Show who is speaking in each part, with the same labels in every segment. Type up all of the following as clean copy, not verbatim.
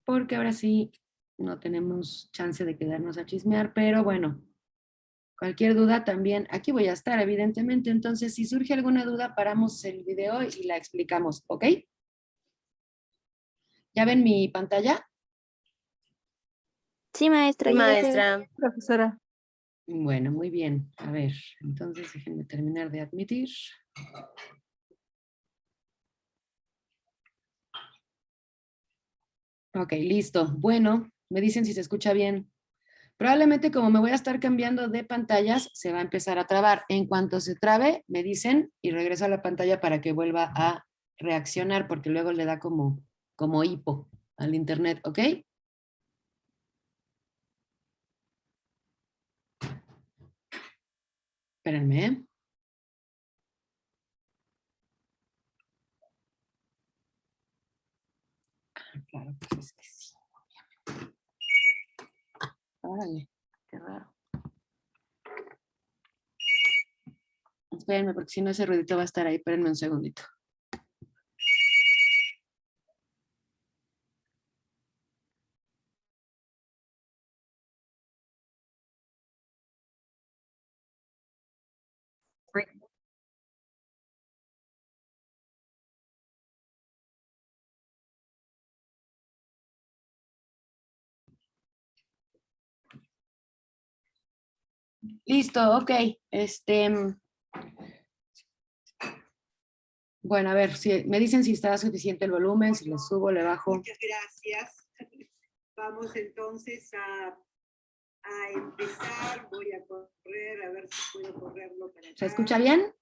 Speaker 1: porque ahora sí no tenemos chance de quedarnos a chismear, pero bueno, cualquier duda también, aquí voy a estar evidentemente, entonces si surge alguna duda paramos el video y la explicamos, ¿ok? ¿Ya ven mi pantalla?
Speaker 2: Sí, maestra.
Speaker 3: Sí,
Speaker 2: ya la veo.
Speaker 3: maestra.
Speaker 4: Profesora.
Speaker 1: Bueno, muy bien. A ver, entonces déjenme terminar de admitir. Ok, listo. Bueno, me dicen si se escucha bien. Probablemente como me voy a estar cambiando de pantallas, se va a empezar a trabar. En cuanto se trabe, me dicen y regreso a la pantalla para que vuelva a reaccionar, porque luego le da como hipo al internet, ¿ok? Espérenme, ¿eh? Claro, pues es que sí, obviamente. Órale, qué raro. Espérenme, porque si no ese ruidito va a estar ahí. Espérenme un segundito. Listo, ok. Bueno, a ver, si me dicen si está suficiente el volumen, si le subo, le bajo.
Speaker 5: Muchas gracias. Vamos entonces a empezar. Voy a correr, a ver si puedo correrlo para acá.
Speaker 1: ¿Se escucha bien?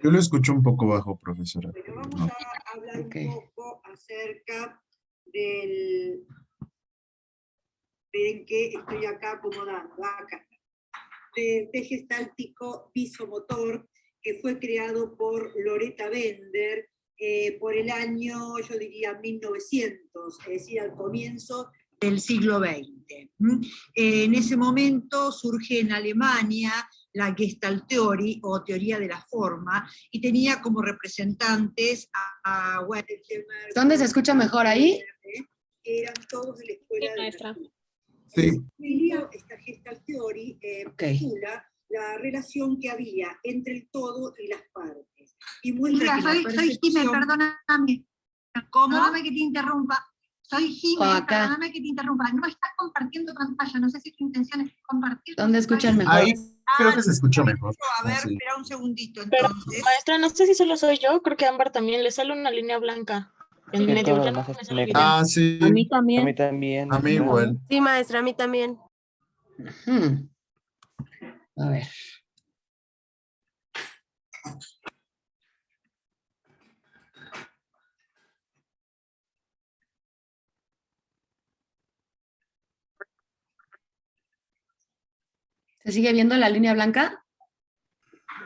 Speaker 6: Yo lo escucho un poco bajo, profesora.
Speaker 5: Bueno, vamos a hablar un poco acerca del... Ven que estoy acá acomodando, acá. Del eje gestáltico visomotor, que fue creado por Loretta Bender por el año, yo diría, 1900, es decir, al comienzo del siglo XX. En ese momento surge en Alemania la Gestalt Theory, o teoría de la forma, y tenía como representantes a Wertheimer.
Speaker 1: ¿Dónde se escucha mejor ahí?
Speaker 5: Eran todos de la escuela de
Speaker 2: maestra.
Speaker 6: Sí.
Speaker 5: Esta Gestalt Theory postula la relación que había entre el todo y las partes. Y muestra que
Speaker 7: soy Jimé, perdóname.
Speaker 5: ¿Cómo?
Speaker 7: Perdóname que te interrumpa. Soy Jimé,
Speaker 1: acá.
Speaker 7: perdóname que te interrumpa. No estás compartiendo pantalla, no sé si tu intención es compartir.
Speaker 1: ¿Dónde escuchan mejor?
Speaker 6: Ahí creo que se escucha mejor.
Speaker 5: A ver,
Speaker 6: Sí.
Speaker 5: espera un segundito
Speaker 2: Pero,
Speaker 5: entonces.
Speaker 2: maestra, no sé si solo soy yo, creo que a Ámbar también le sale una línea blanca en
Speaker 8: Que
Speaker 2: medio.
Speaker 8: todo
Speaker 2: Ya
Speaker 8: lo
Speaker 2: no
Speaker 8: demás
Speaker 2: me
Speaker 8: es
Speaker 2: sale el
Speaker 8: negro.
Speaker 2: video.
Speaker 6: Ah, sí.
Speaker 4: A mí
Speaker 8: A
Speaker 4: también.
Speaker 8: mí también.
Speaker 6: A mí igual.
Speaker 3: Sí, maestra, a mí también.
Speaker 1: A ver. ¿Se sigue viendo la línea blanca?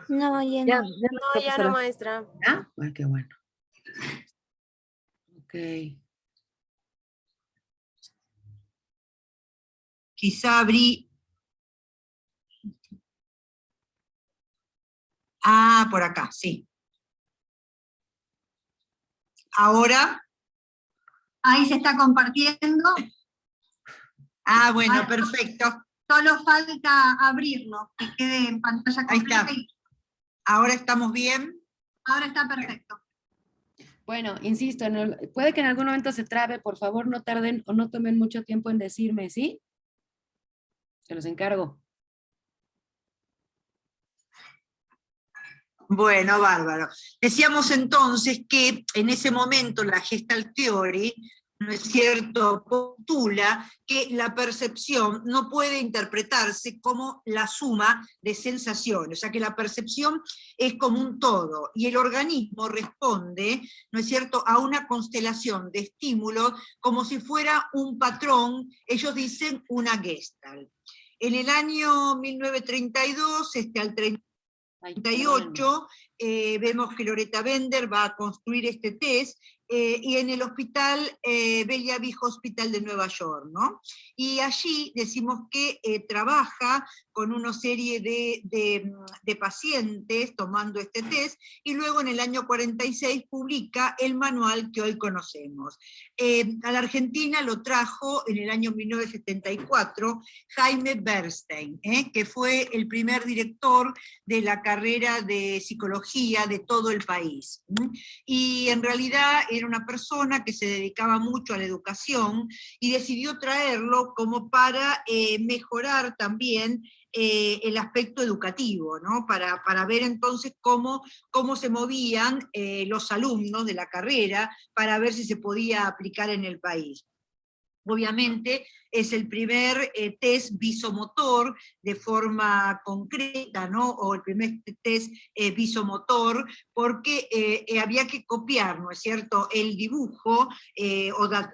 Speaker 2: No, ya
Speaker 4: Ya,
Speaker 2: no.
Speaker 4: ya no,
Speaker 3: No, ya no,
Speaker 4: profesora.
Speaker 3: maestra.
Speaker 1: ¿Ah? Ay, qué bueno. Ok.
Speaker 5: Quizá abrí... Ah, por acá, sí. Ahora...
Speaker 7: Ahí se está compartiendo.
Speaker 5: Ah, bueno, perfecto.
Speaker 7: Solo falta abrirlo, que quede en pantalla
Speaker 5: Ahí
Speaker 7: completa.
Speaker 5: está.
Speaker 7: Y
Speaker 5: Ahora estamos bien.
Speaker 7: ahora está perfecto.
Speaker 1: Bueno, insisto, puede que en algún momento se trabe, por favor no tarden o no tomen mucho tiempo en decirme, ¿sí? Se los encargo.
Speaker 5: Bueno, bárbaro. Decíamos entonces que en ese momento la Gestalt Theory, ¿no es cierto?, postula que la percepción no puede interpretarse como la suma de sensaciones, o sea que la percepción es como un todo, y el organismo responde, ¿no es cierto?, a una constelación de estímulos como si fuera un patrón, ellos dicen una Gestalt. En el año 1932, al 38, vemos que Loretta Bender va a construir este test, y en el hospital Bella Viejo Hospital de Nueva York, ¿no? Y allí decimos que trabaja con una serie de pacientes tomando este test, y luego en el año 46 publica el manual que hoy conocemos. A la Argentina lo trajo en el año 1974 Jaime Bernstein, que fue el primer director de la carrera de psicología de todo el país. Y en realidad era una persona que se dedicaba mucho a la educación y decidió traerlo como para mejorar también el aspecto educativo, ¿no? Para ver entonces cómo se movían los alumnos de la carrera, para ver si se podía aplicar en el país. Obviamente es el primer test visomotor de forma concreta, ¿no? O el primer test visomotor, porque había que copiar, ¿no es cierto?, el dibujo,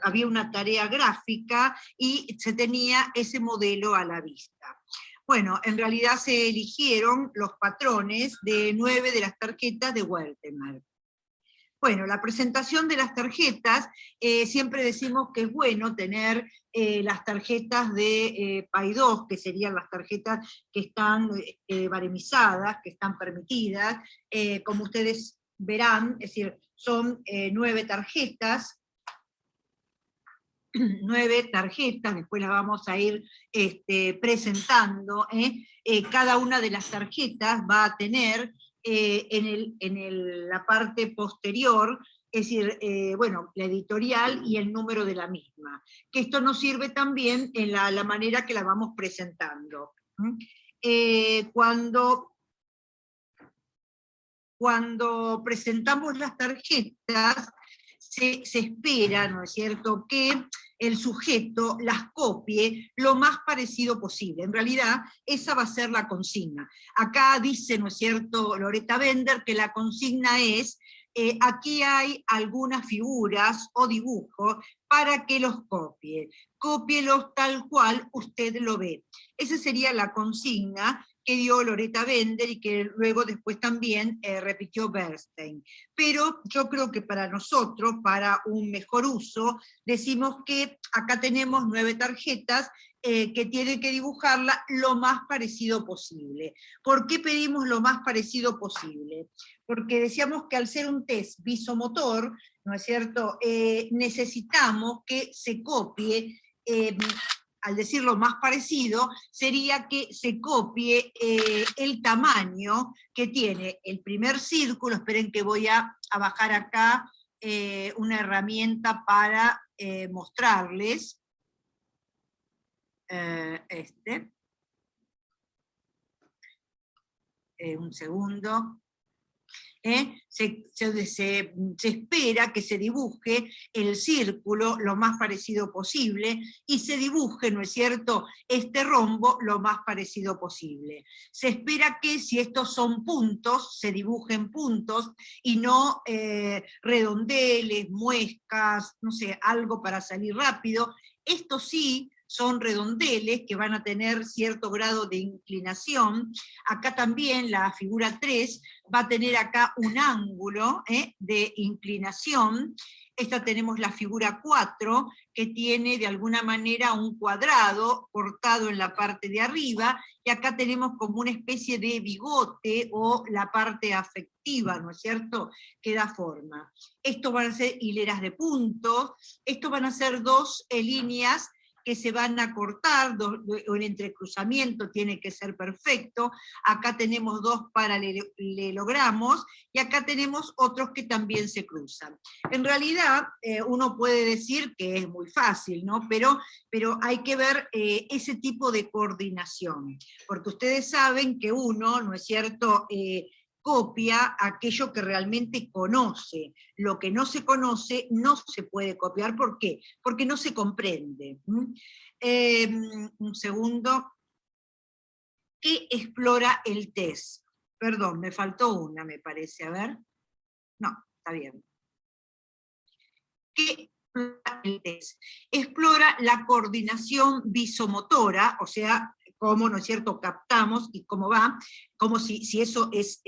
Speaker 5: había una tarea gráfica y se tenía ese modelo a la vista. Bueno, en realidad se eligieron los patrones de 9 de las tarjetas de Weltemer. Bueno, la presentación de las tarjetas, siempre decimos que es bueno tener las tarjetas de PAI-2, que serían las tarjetas que están baremizadas, que están permitidas. Como ustedes verán, es decir, son 9 tarjetas, 9 tarjetas, después las vamos a ir presentando. Cada una de las tarjetas va a tener la parte posterior, es decir, bueno, la editorial y el número de la misma. Que esto nos sirve también en la manera que la vamos presentando. Cuando presentamos las tarjetas, se espera, ¿no es cierto?, que el sujeto las copie lo más parecido posible. En realidad, esa va a ser la consigna. Acá dice, ¿no es cierto?, Loretta Bender, que la consigna es, aquí hay algunas figuras o dibujos para que los copie. Cópielos tal cual usted lo ve. Esa sería la consigna que dio Loretta Bender y que luego después también repitió Bernstein. Pero yo creo que para nosotros, para un mejor uso, decimos que acá tenemos 9 tarjetas que tienen que dibujarla lo más parecido posible. ¿Por qué pedimos lo más parecido posible? Porque decíamos que al ser un test visomotor, ¿no es cierto?, necesitamos que se copie, al decir lo más parecido, sería que se copie el tamaño que tiene el primer círculo. Esperen que voy a bajar acá una herramienta para mostrarles. Un segundo. Se espera que se dibuje el círculo lo más parecido posible, y se dibuje, ¿no es cierto?, este rombo lo más parecido posible. Se espera que si estos son puntos, se dibujen puntos, y no redondeles, muescas, no sé, algo para salir rápido. Esto sí, son redondeles que van a tener cierto grado de inclinación. Acá también la figura 3 va a tener acá un ángulo de inclinación. Esta tenemos la figura 4, que tiene de alguna manera un cuadrado cortado en la parte de arriba, y acá tenemos como una especie de bigote, o la parte afectiva, ¿no es cierto?, que da forma. Esto van a ser hileras de puntos, esto van a ser 2 líneas que se van a cortar, el entrecruzamiento tiene que ser perfecto. Acá tenemos 2 paralelogramos, y acá tenemos otros que también se cruzan. En realidad, uno puede decir que es muy fácil, ¿no? Pero hay que ver ese tipo de coordinación, porque ustedes saben que uno, ¿no es cierto?, copia aquello que realmente conoce. Lo que no se conoce no se puede copiar. ¿Por qué? Porque no se comprende. Un segundo. ¿Qué explora el test? Perdón, me faltó una, me parece. A ver. No, está bien. ¿Qué explora el test? Explora la coordinación visomotora, o sea, cómo, ¿no es cierto?, captamos y cómo va,
Speaker 3: como si eso es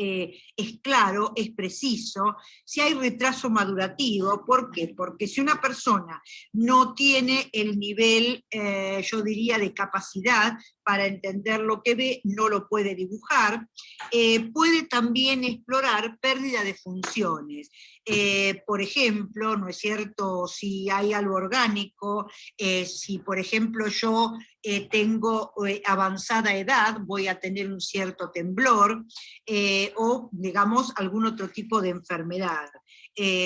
Speaker 3: claro, es preciso, si hay retraso madurativo. ¿Por qué? Porque si una persona no tiene el nivel, yo diría, de capacidad para entender lo que ve, no lo puede dibujar, puede también explorar pérdida de funciones. Por ejemplo, ¿no es cierto?, si hay algo orgánico, si por ejemplo yo tengo avanzada edad, voy a tener un cierto temblor, o digamos algún otro tipo de enfermedad.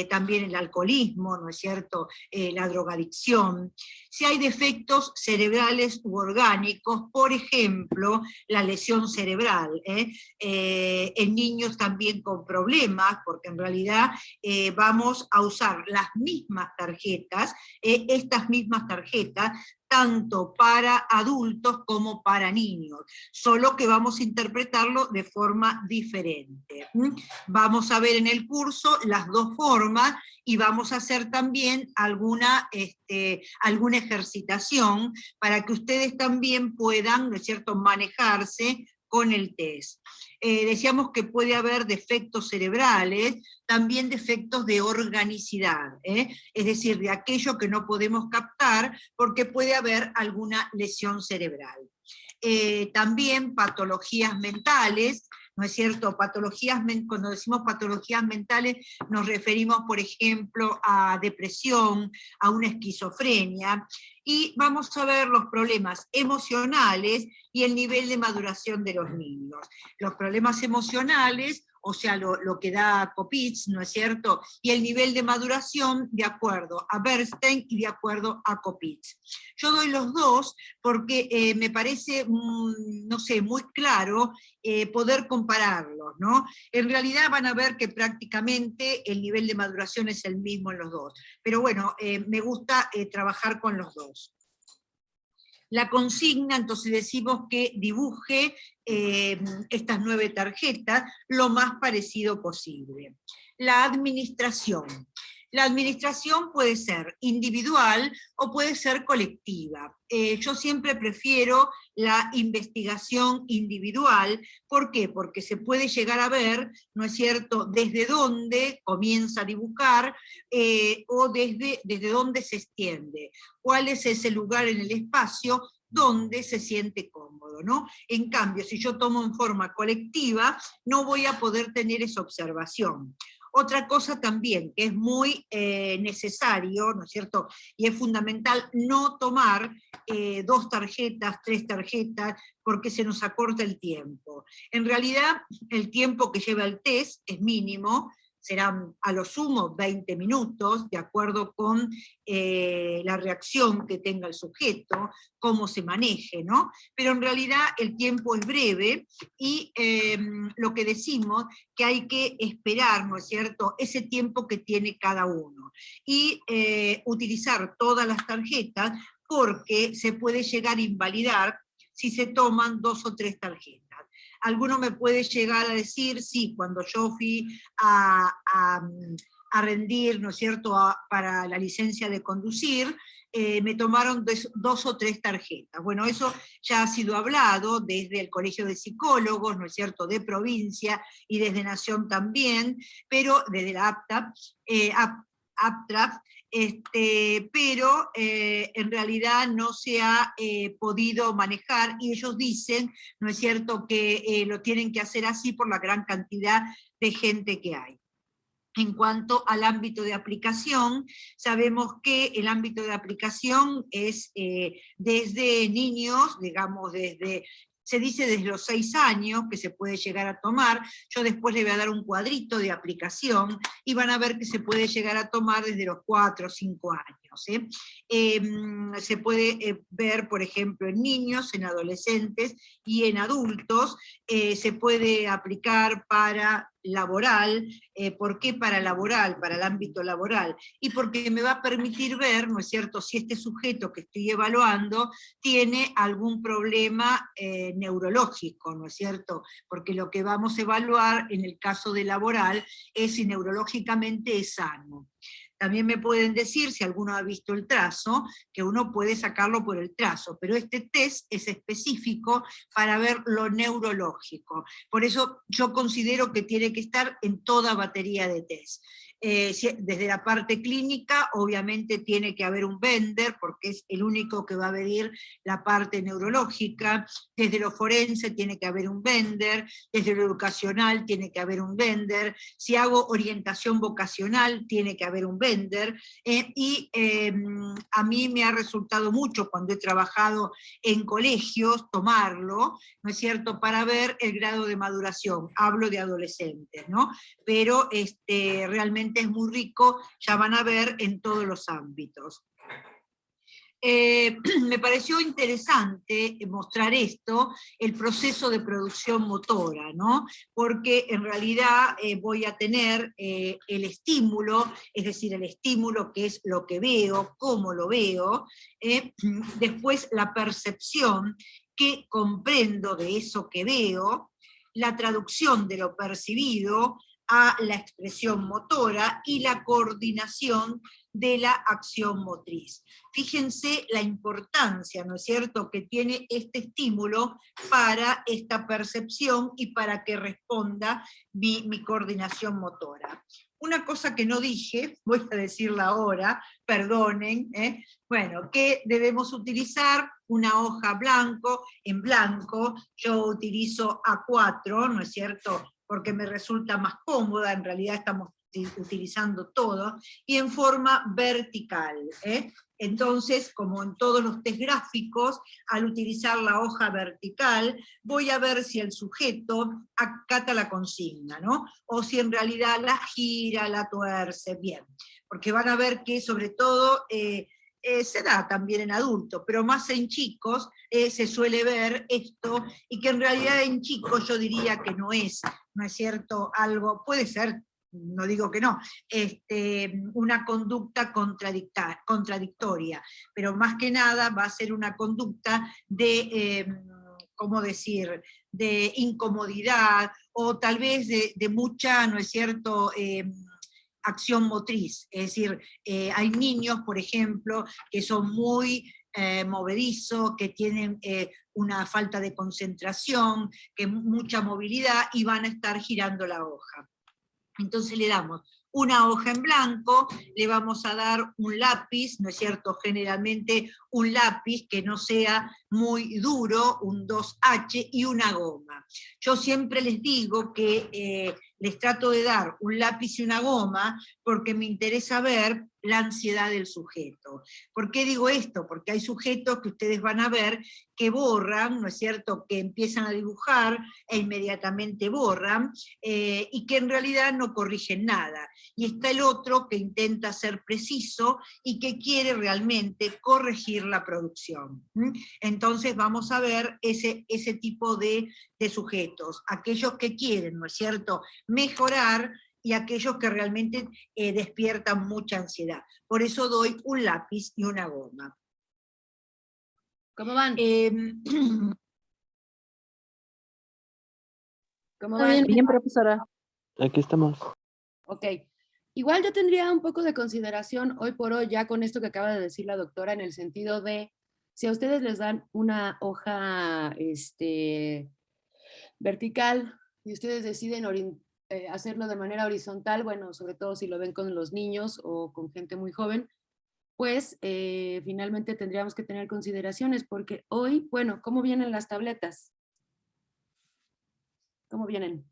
Speaker 3: También el alcoholismo, ¿no es cierto?, la drogadicción. Si hay defectos cerebrales u orgánicos, por ejemplo, la lesión cerebral, en niños también con problemas, porque en realidad vamos a usar las mismas tarjetas, estas mismas tarjetas, tanto para adultos como para niños, solo que vamos a interpretarlo de forma diferente. Vamos a ver en el curso las dos formas y vamos a hacer también alguna ejercitación para que ustedes también puedan, ¿no es cierto?, manejarse con el test. Decíamos que puede haber defectos cerebrales, también defectos de organicidad, es decir, de aquello que no podemos captar porque puede haber alguna lesión cerebral. También patologías mentales, ¿no es cierto? Cuando decimos patologías mentales nos referimos, por ejemplo, a depresión, a una esquizofrenia, y vamos a ver los problemas emocionales y el nivel de maduración de los niños. Los problemas emocionales, o sea, lo que da Kopitz, ¿no es cierto?, y el nivel de maduración de acuerdo a Bernstein y de acuerdo a Kopitz. Yo doy los dos porque me parece, no sé, muy claro poder compararlos, ¿no? En realidad van a ver que prácticamente el nivel de maduración es el mismo en los dos, pero bueno, me gusta trabajar con los dos. La consigna, entonces decimos que dibuje estas 9 tarjetas lo más parecido posible. La administración. La administración puede ser individual o puede ser colectiva. Yo siempre prefiero la investigación individual. ¿Por qué? Porque se puede llegar a ver, ¿no es cierto?, desde dónde comienza a dibujar o desde dónde se extiende. ¿Cuál es ese lugar en el espacio donde se siente cómodo, ¿no? En cambio, si yo tomo en forma colectiva, no voy a poder tener esa observación. Otra cosa también, que es muy necesario, ¿no es cierto?, y es fundamental no tomar 2 tarjetas, 3 tarjetas, porque se nos acorta el tiempo. En realidad, el tiempo que lleva el test es mínimo, serán a lo sumo 20 minutos, de acuerdo con la reacción que tenga el sujeto, cómo se maneje, ¿no? Pero en realidad el tiempo es breve y lo que decimos que hay que esperar, ¿no es cierto?, ese tiempo que tiene cada uno. Y utilizar todas las tarjetas porque se puede llegar a invalidar si se toman 2 o 3 tarjetas. Alguno me puede llegar a decir, sí, cuando yo fui a rendir, ¿no es cierto?, para la licencia de conducir, me tomaron 2 o 3 tarjetas. Bueno, eso ya ha sido hablado desde el Colegio de Psicólogos, ¿no es cierto?, de provincia y desde Nación también, pero desde la APTRAF, pero en realidad no se ha podido manejar y ellos dicen, ¿no es cierto?, que lo tienen que hacer así por la gran cantidad de gente que hay. En cuanto al ámbito de aplicación, sabemos que el ámbito de aplicación es desde niños, digamos, se dice desde los 6 años que se puede llegar a tomar. Yo después le voy a dar un cuadrito de aplicación y van a ver que se puede llegar a tomar desde los 4 o 5 años. Se puede ver, por ejemplo, en niños, en adolescentes y en adultos. Se puede aplicar para laboral. ¿Por qué para laboral? Para el ámbito laboral. Y porque me va a permitir ver, ¿no es cierto?, si este sujeto que estoy evaluando tiene algún problema neurológico, ¿no es cierto? Porque lo que vamos a evaluar en el caso de laboral es si neurológicamente es sano. También me pueden decir, si alguno ha visto el trazo, que uno puede sacarlo por el trazo, pero este test es específico para ver lo neurológico. Por eso yo considero que tiene que estar en toda batería de test. Desde la parte clínica, obviamente tiene que haber un vendor, porque es el único que va a medir la parte neurológica. Desde lo forense tiene que haber un vendor, desde lo educacional tiene que haber un vendor, si hago orientación vocacional tiene que haber un vendor, a mí me ha resultado mucho cuando he trabajado en colegios tomarlo, ¿no es cierto?, para ver el grado de maduración. Hablo de adolescentes, ¿no? Pero realmente es muy rico, ya van a ver en todos los ámbitos. Me pareció interesante mostrar esto, el proceso de producción motora, ¿no? Porque en realidad voy a tener el estímulo, es decir, el estímulo que es lo que veo, cómo lo veo, después la percepción, que comprendo de eso que veo, la traducción de lo percibido a la expresión motora y la coordinación de la acción motriz. Fíjense la importancia, ¿no es cierto?, que tiene este estímulo para esta percepción y para que responda mi coordinación motora. Una cosa que no dije, voy a decirla ahora, perdonen, bueno, que debemos utilizar una hoja en blanco, yo utilizo A4, ¿no es cierto?, porque me resulta más cómoda, en realidad estamos utilizando todo, y en forma vertical. Entonces, como en todos los test gráficos, al utilizar la hoja vertical, voy a ver si el sujeto acata la consigna, ¿no? O si en realidad la gira, la tuerce, bien. Porque van a ver que sobre todo se da también en adultos, pero más en chicos se suele ver esto, y que en realidad en chicos yo diría que no es cierto, algo, puede ser, no digo que no, una conducta contradictoria, pero más que nada va a ser una conducta de, ¿cómo decir?, de incomodidad, o tal vez de mucha, ¿no es cierto?, acción motriz. Es decir, hay niños, por ejemplo, que son muy movedizos, que tienen una falta de concentración, que mucha movilidad, y van a estar girando la hoja. Entonces le damos una hoja en blanco, le vamos a dar un lápiz, ¿no es cierto?, generalmente un lápiz que no sea muy duro, un 2H, y una goma. Yo siempre les digo que les trato de dar un lápiz y una goma porque me interesa ver la ansiedad del sujeto. ¿Por qué digo esto? Porque hay sujetos que ustedes van a ver que borran, ¿no es cierto?, que empiezan a dibujar e inmediatamente borran, y que en realidad no corrigen nada. Y está el otro que intenta ser preciso y que quiere realmente corregir la producción. Entonces vamos a ver ese tipo de sujetos, aquellos que quieren, ¿no es cierto?, mejorar, y aquellos que realmente despiertan mucha ansiedad. Por eso doy un lápiz y una goma.
Speaker 1: ¿Cómo van? ¿Cómo
Speaker 4: Está
Speaker 1: van?
Speaker 4: bien, profesora.
Speaker 8: Aquí estamos.
Speaker 1: Ok. Igual yo tendría un poco de consideración hoy por hoy, ya con esto que acaba de decir la doctora, en el sentido de, si a ustedes les dan una hoja vertical y ustedes deciden hacerlo de manera horizontal, bueno, sobre todo si lo ven con los niños o con gente muy joven, pues finalmente tendríamos que tener consideraciones, porque hoy, bueno, ¿cómo vienen las tabletas? ¿Cómo vienen?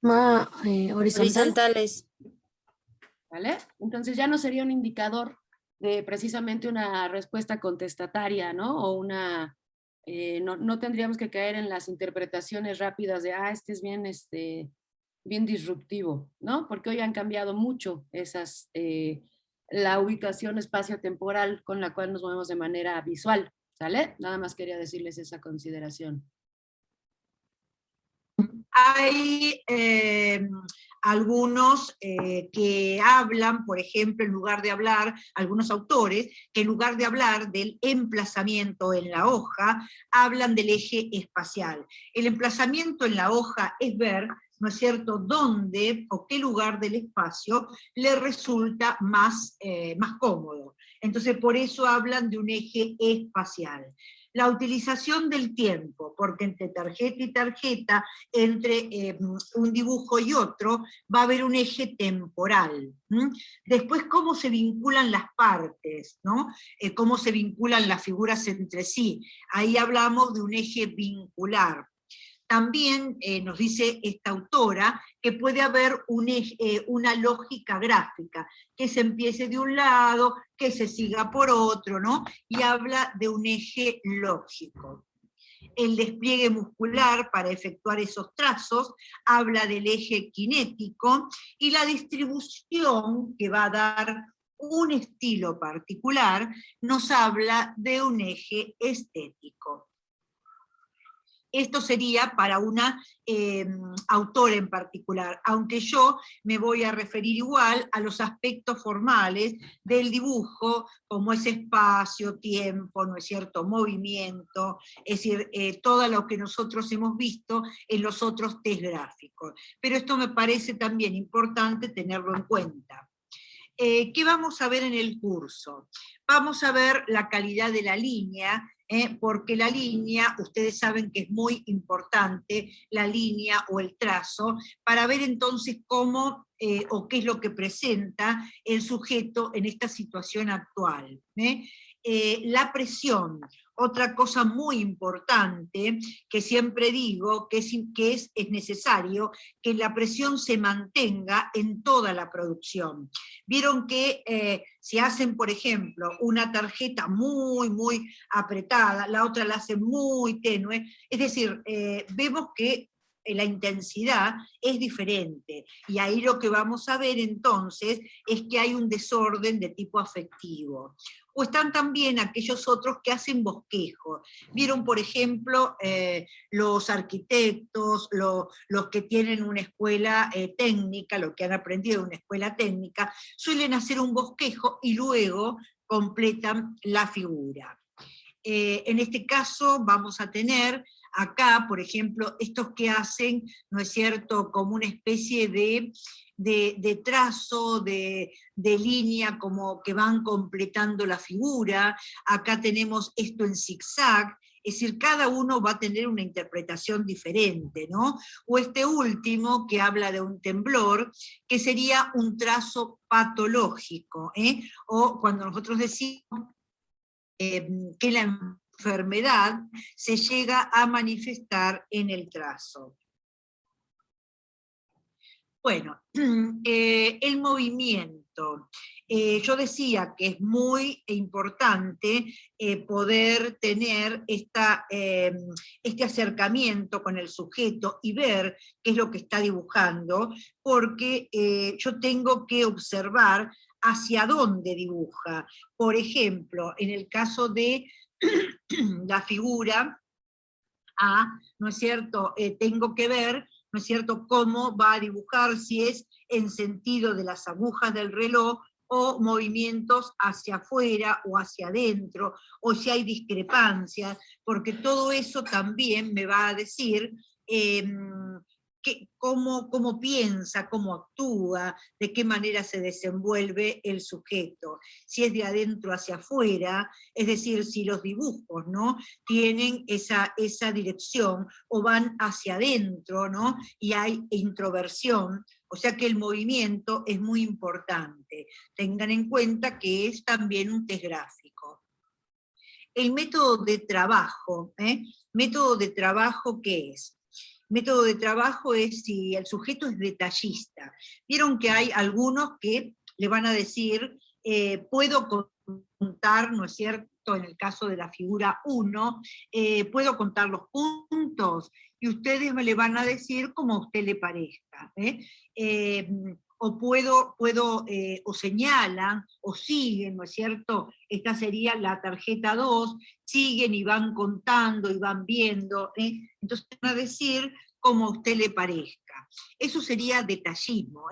Speaker 4: Horizontal.
Speaker 2: Horizontales.
Speaker 1: ¿Vale? Entonces ya no sería un indicador de precisamente una respuesta contestataria, ¿no? O una, no tendríamos que caer en las interpretaciones rápidas de, este es bien, bien disruptivo, ¿no? Porque hoy han cambiado mucho esas, la ubicación espacio-temporal con la cual nos movemos de manera visual, ¿sale? Nada más quería decirles esa consideración.
Speaker 3: Hay algunos que hablan, por ejemplo, en lugar de hablar, algunos autores, que en lugar de hablar del emplazamiento en la hoja, hablan del eje espacial. El emplazamiento en la hoja es ver ¿no es cierto?, dónde o qué lugar del espacio le resulta más cómodo. Entonces, por eso hablan de un eje espacial. La utilización del tiempo, porque entre tarjeta y tarjeta, entre un dibujo y otro, va a haber un eje temporal. Después, cómo se vinculan las partes, ¿no? Cómo se vinculan las figuras entre sí. Ahí hablamos de un eje vincular. También nos dice esta autora que puede haber una lógica gráfica, que se empiece de un lado, que se siga por otro, ¿no? Y habla de un eje lógico. El despliegue muscular para efectuar esos trazos habla del eje cinético, y la distribución que va a dar un estilo particular nos habla de un eje estético. Esto sería para una autora en particular, aunque yo me voy a referir igual a los aspectos formales del dibujo, como es espacio, tiempo, ¿no es cierto?, movimiento, es decir, todo lo que nosotros hemos visto en los otros test gráficos. Pero esto me parece también importante tenerlo en cuenta. ¿Qué vamos a ver en el curso? Vamos a ver la calidad de la línea, porque la línea, ustedes saben que es muy importante, la línea o el trazo, para ver entonces cómo o qué es lo que presenta el sujeto en esta situación actual. La presión, otra cosa muy importante que siempre digo, que es necesario que la presión se mantenga en toda la producción. Vieron que si hacen, por ejemplo, una tarjeta muy, muy apretada, la otra la hacen muy tenue, es decir, vemos que la intensidad es diferente, y ahí lo que vamos a ver entonces es que hay un desorden de tipo afectivo. O están también aquellos otros que hacen bosquejo. Vieron, por ejemplo, los arquitectos, los que tienen una escuela técnica, los que han aprendido en una escuela técnica, suelen hacer un bosquejo y luego completan la figura. En este caso vamos a tener acá, por ejemplo, estos que hacen, ¿no es cierto?, como una especie de trazo, de línea, como que van completando la figura. Acá tenemos esto en zigzag, es decir, cada uno va a tener una interpretación diferente, ¿no? O este último, que habla de un temblor, que sería un trazo patológico, o cuando nosotros decimos que la enfermedad se llega a manifestar en el trazo. Bueno, el movimiento. Yo decía que es muy importante poder tener este acercamiento con el sujeto y ver qué es lo que está dibujando, porque yo tengo que observar hacia dónde dibuja. Por ejemplo, en el caso de la figura A, ¿no es cierto?, tengo que ver, ¿no es cierto?, cómo va a dibujar, si es en sentido de las agujas del reloj, o movimientos hacia afuera o hacia adentro, o si hay discrepancias, porque todo eso también me va a decir cómo piensa, cómo actúa, de qué manera se desenvuelve el sujeto. Si es de adentro hacia afuera, es decir, si los dibujos, ¿no?, tienen esa dirección, o van hacia adentro, ¿no?, y hay introversión. O sea que el movimiento es muy importante. Tengan en cuenta que es también un test gráfico. El método de trabajo, ¿método de trabajo qué es? Método de trabajo es si el sujeto es detallista. Vieron que hay algunos que le van a decir, puedo contar, ¿no es cierto?, en el caso de la figura 1, puedo contar los puntos, y ustedes me le van a decir como a usted le parezca. O señalan, o siguen, ¿no es cierto? Esta sería la tarjeta 2, siguen y van contando y van viendo, entonces van a decir como a usted le parezca. Eso sería detallismo,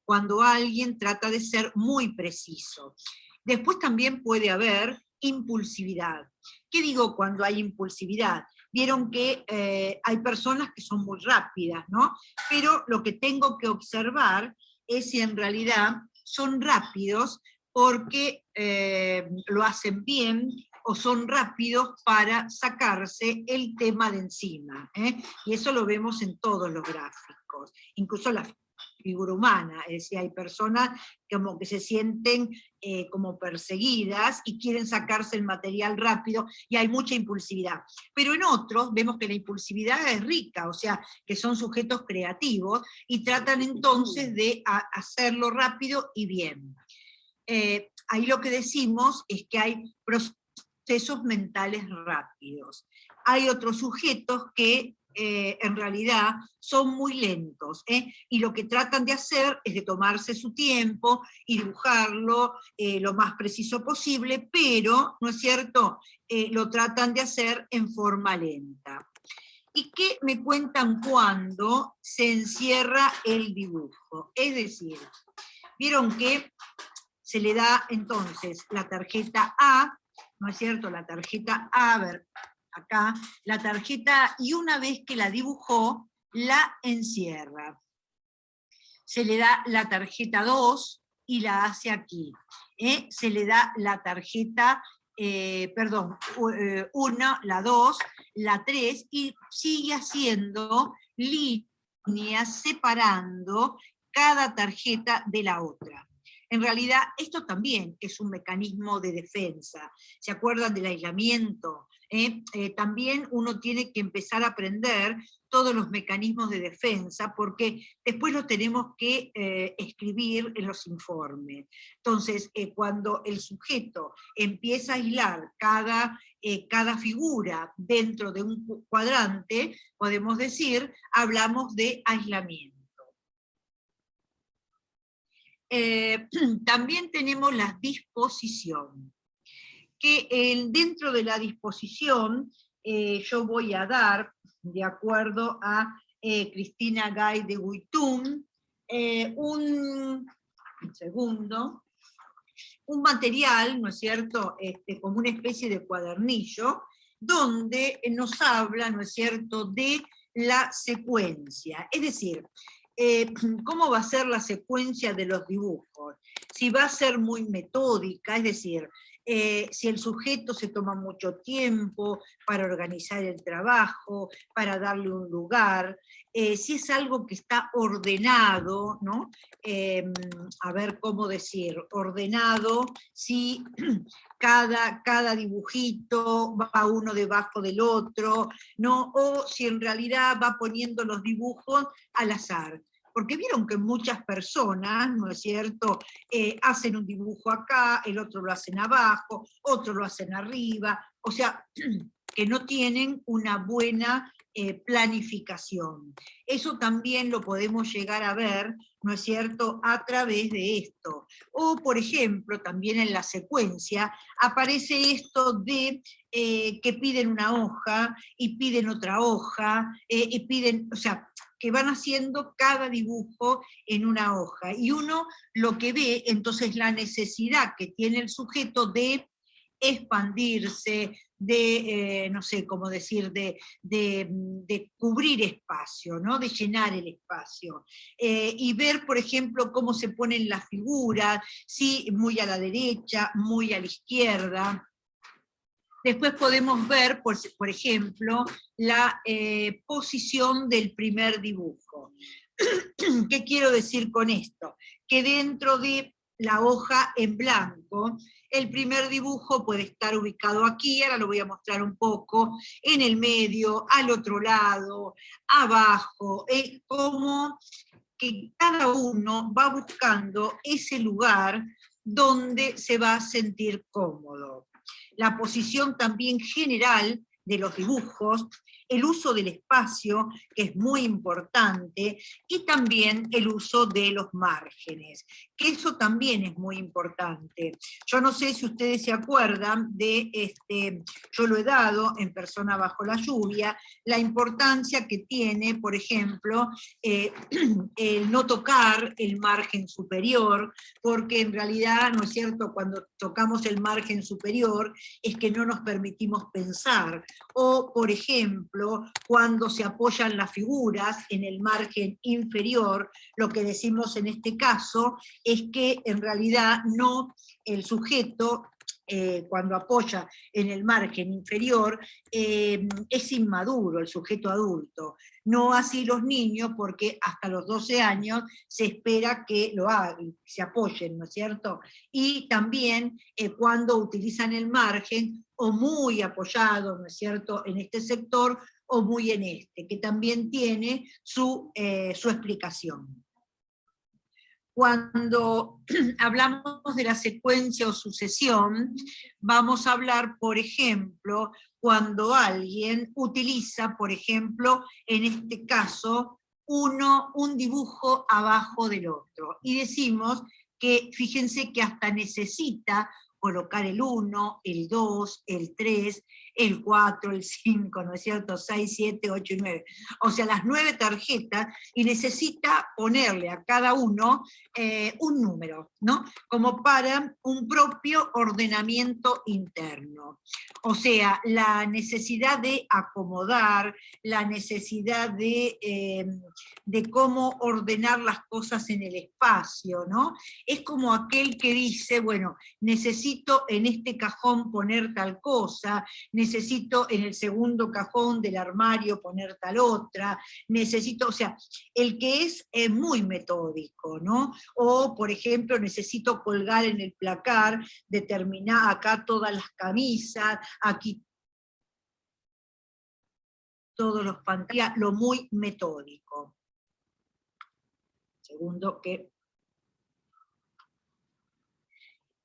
Speaker 3: cuando alguien trata de ser muy preciso. Después también puede haber impulsividad. ¿Qué digo cuando hay impulsividad? vieron que hay personas que son muy rápidas, ¿no? Pero lo que tengo que observar es si en realidad son rápidos porque lo hacen bien, o son rápidos para sacarse el tema de encima, ¿eh? Y eso lo vemos en todos los gráficos, incluso la figura humana, es decir, hay personas como que se sienten como perseguidas y quieren sacarse el material rápido, y hay mucha impulsividad. Pero en otros vemos que la impulsividad es rica, o sea, que son sujetos creativos, y tratan entonces de hacerlo rápido y bien. Ahí lo que decimos es que hay procesos mentales rápidos. Hay otros sujetos que en realidad son muy lentos, y lo que tratan de hacer es de tomarse su tiempo y dibujarlo lo más preciso posible, pero, ¿no es cierto?, lo tratan de hacer en forma lenta. ¿Y qué me cuentan cuando se encierra el dibujo? Es decir, vieron que se le da entonces la tarjeta A, ¿no es cierto?, la tarjeta A, a ver, acá, la tarjeta, y una vez que la dibujó, la encierra. Se le da la tarjeta 2 y la hace aquí. Se le da la tarjeta, 1, la 2, la 3, y sigue haciendo líneas separando cada tarjeta de la otra. En realidad, esto también es un mecanismo de defensa. ¿Se acuerdan del aislamiento? También uno tiene que empezar a aprender todos los mecanismos de defensa, porque después los tenemos que escribir en los informes. Entonces, cuando el sujeto empieza a aislar cada figura dentro de un cuadrante, podemos decir, hablamos de aislamiento. También tenemos la disposición, que dentro de la disposición yo voy a dar, de acuerdo a Cristina Gay de Guittum, un material, ¿no es cierto?, como una especie de cuadernillo, donde nos habla, ¿no es cierto?, de la secuencia, es decir, cómo va a ser la secuencia de los dibujos, si va a ser muy metódica, es decir, si el sujeto se toma mucho tiempo para organizar el trabajo, para darle un lugar, si es algo que está ordenado, ¿no? A ver cómo decir, ordenado, si cada dibujito va uno debajo del otro, ¿no? O si en realidad va poniendo los dibujos al azar. Porque vieron que muchas personas, ¿no es cierto?, hacen un dibujo acá, el otro lo hacen abajo, otro lo hacen arriba, o sea, que no tienen una buena planificación. Eso también lo podemos llegar a ver, ¿no es cierto?, a través de esto. O, por ejemplo, también en la secuencia, aparece esto de que piden una hoja, y piden otra hoja, y piden, o sea, que van haciendo cada dibujo en una hoja, y uno lo que ve, entonces, la necesidad que tiene el sujeto de expandirse, de, no sé cómo decir, de cubrir espacio, ¿no?, de llenar el espacio, y ver, por ejemplo, cómo se ponen las figuras, si muy a la derecha, muy a la izquierda. Después podemos ver, por ejemplo, la posición del primer dibujo. ¿Qué quiero decir con esto? Que dentro de la hoja en blanco, el primer dibujo puede estar ubicado aquí, ahora lo voy a mostrar un poco, en el medio, al otro lado, abajo, como que cada uno va buscando ese lugar donde se va a sentir cómodo. La posición también general de los dibujos el uso del espacio, que es muy importante, y también el uso de los márgenes, que eso también es muy importante. Yo no sé si ustedes se acuerdan de, yo lo he dado en Persona bajo la lluvia, la importancia que tiene, por ejemplo, el no tocar el margen superior, porque en realidad, ¿no es cierto?, cuando tocamos el margen superior es que no nos permitimos pensar, o por ejemplo, cuando se apoyan las figuras en el margen inferior, lo que decimos en este caso es que en realidad no, el sujeto cuando apoya en el margen inferior, es inmaduro el sujeto adulto. No así los niños, porque hasta los 12 años se espera que lo hagan, se apoyen, ¿no es cierto? Y también cuando utilizan el margen, o muy apoyado, ¿no es cierto?, en este sector, o muy en este, que también tiene su explicación. Cuando hablamos de la secuencia o sucesión, vamos a hablar, por ejemplo, cuando alguien utiliza, por ejemplo, en este caso, un dibujo abajo del otro. Y decimos que, fíjense que hasta necesita colocar el 1, el 2, el 3, el 4, el 5, ¿no es cierto?, 6, 7, 8 y 9. O sea, las 9 tarjetas, y necesita ponerle a cada uno un número, ¿no? Como para un propio ordenamiento interno. O sea, la necesidad de acomodar, la necesidad de cómo ordenar las cosas en el espacio, ¿no? Es como aquel que dice, bueno, necesito en este cajón poner tal cosa, necesito en el segundo cajón del armario poner tal otra, necesito, o sea, el que es muy metódico, ¿no? O, por ejemplo, necesito colgar en el placar, determinar acá todas las camisas, aquí todos los pantalones, lo muy metódico. Segundo que...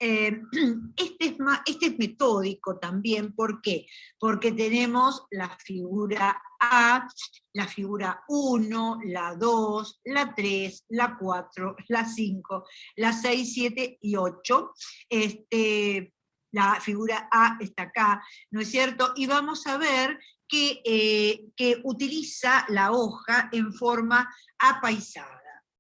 Speaker 3: Este es metódico también, ¿por qué? Porque tenemos la figura A, la figura 1, la 2, la 3, la 4, la 5, la 6, 7 y 8. La figura A está acá, ¿no es cierto? Y vamos a ver que utiliza la hoja en forma apaisada.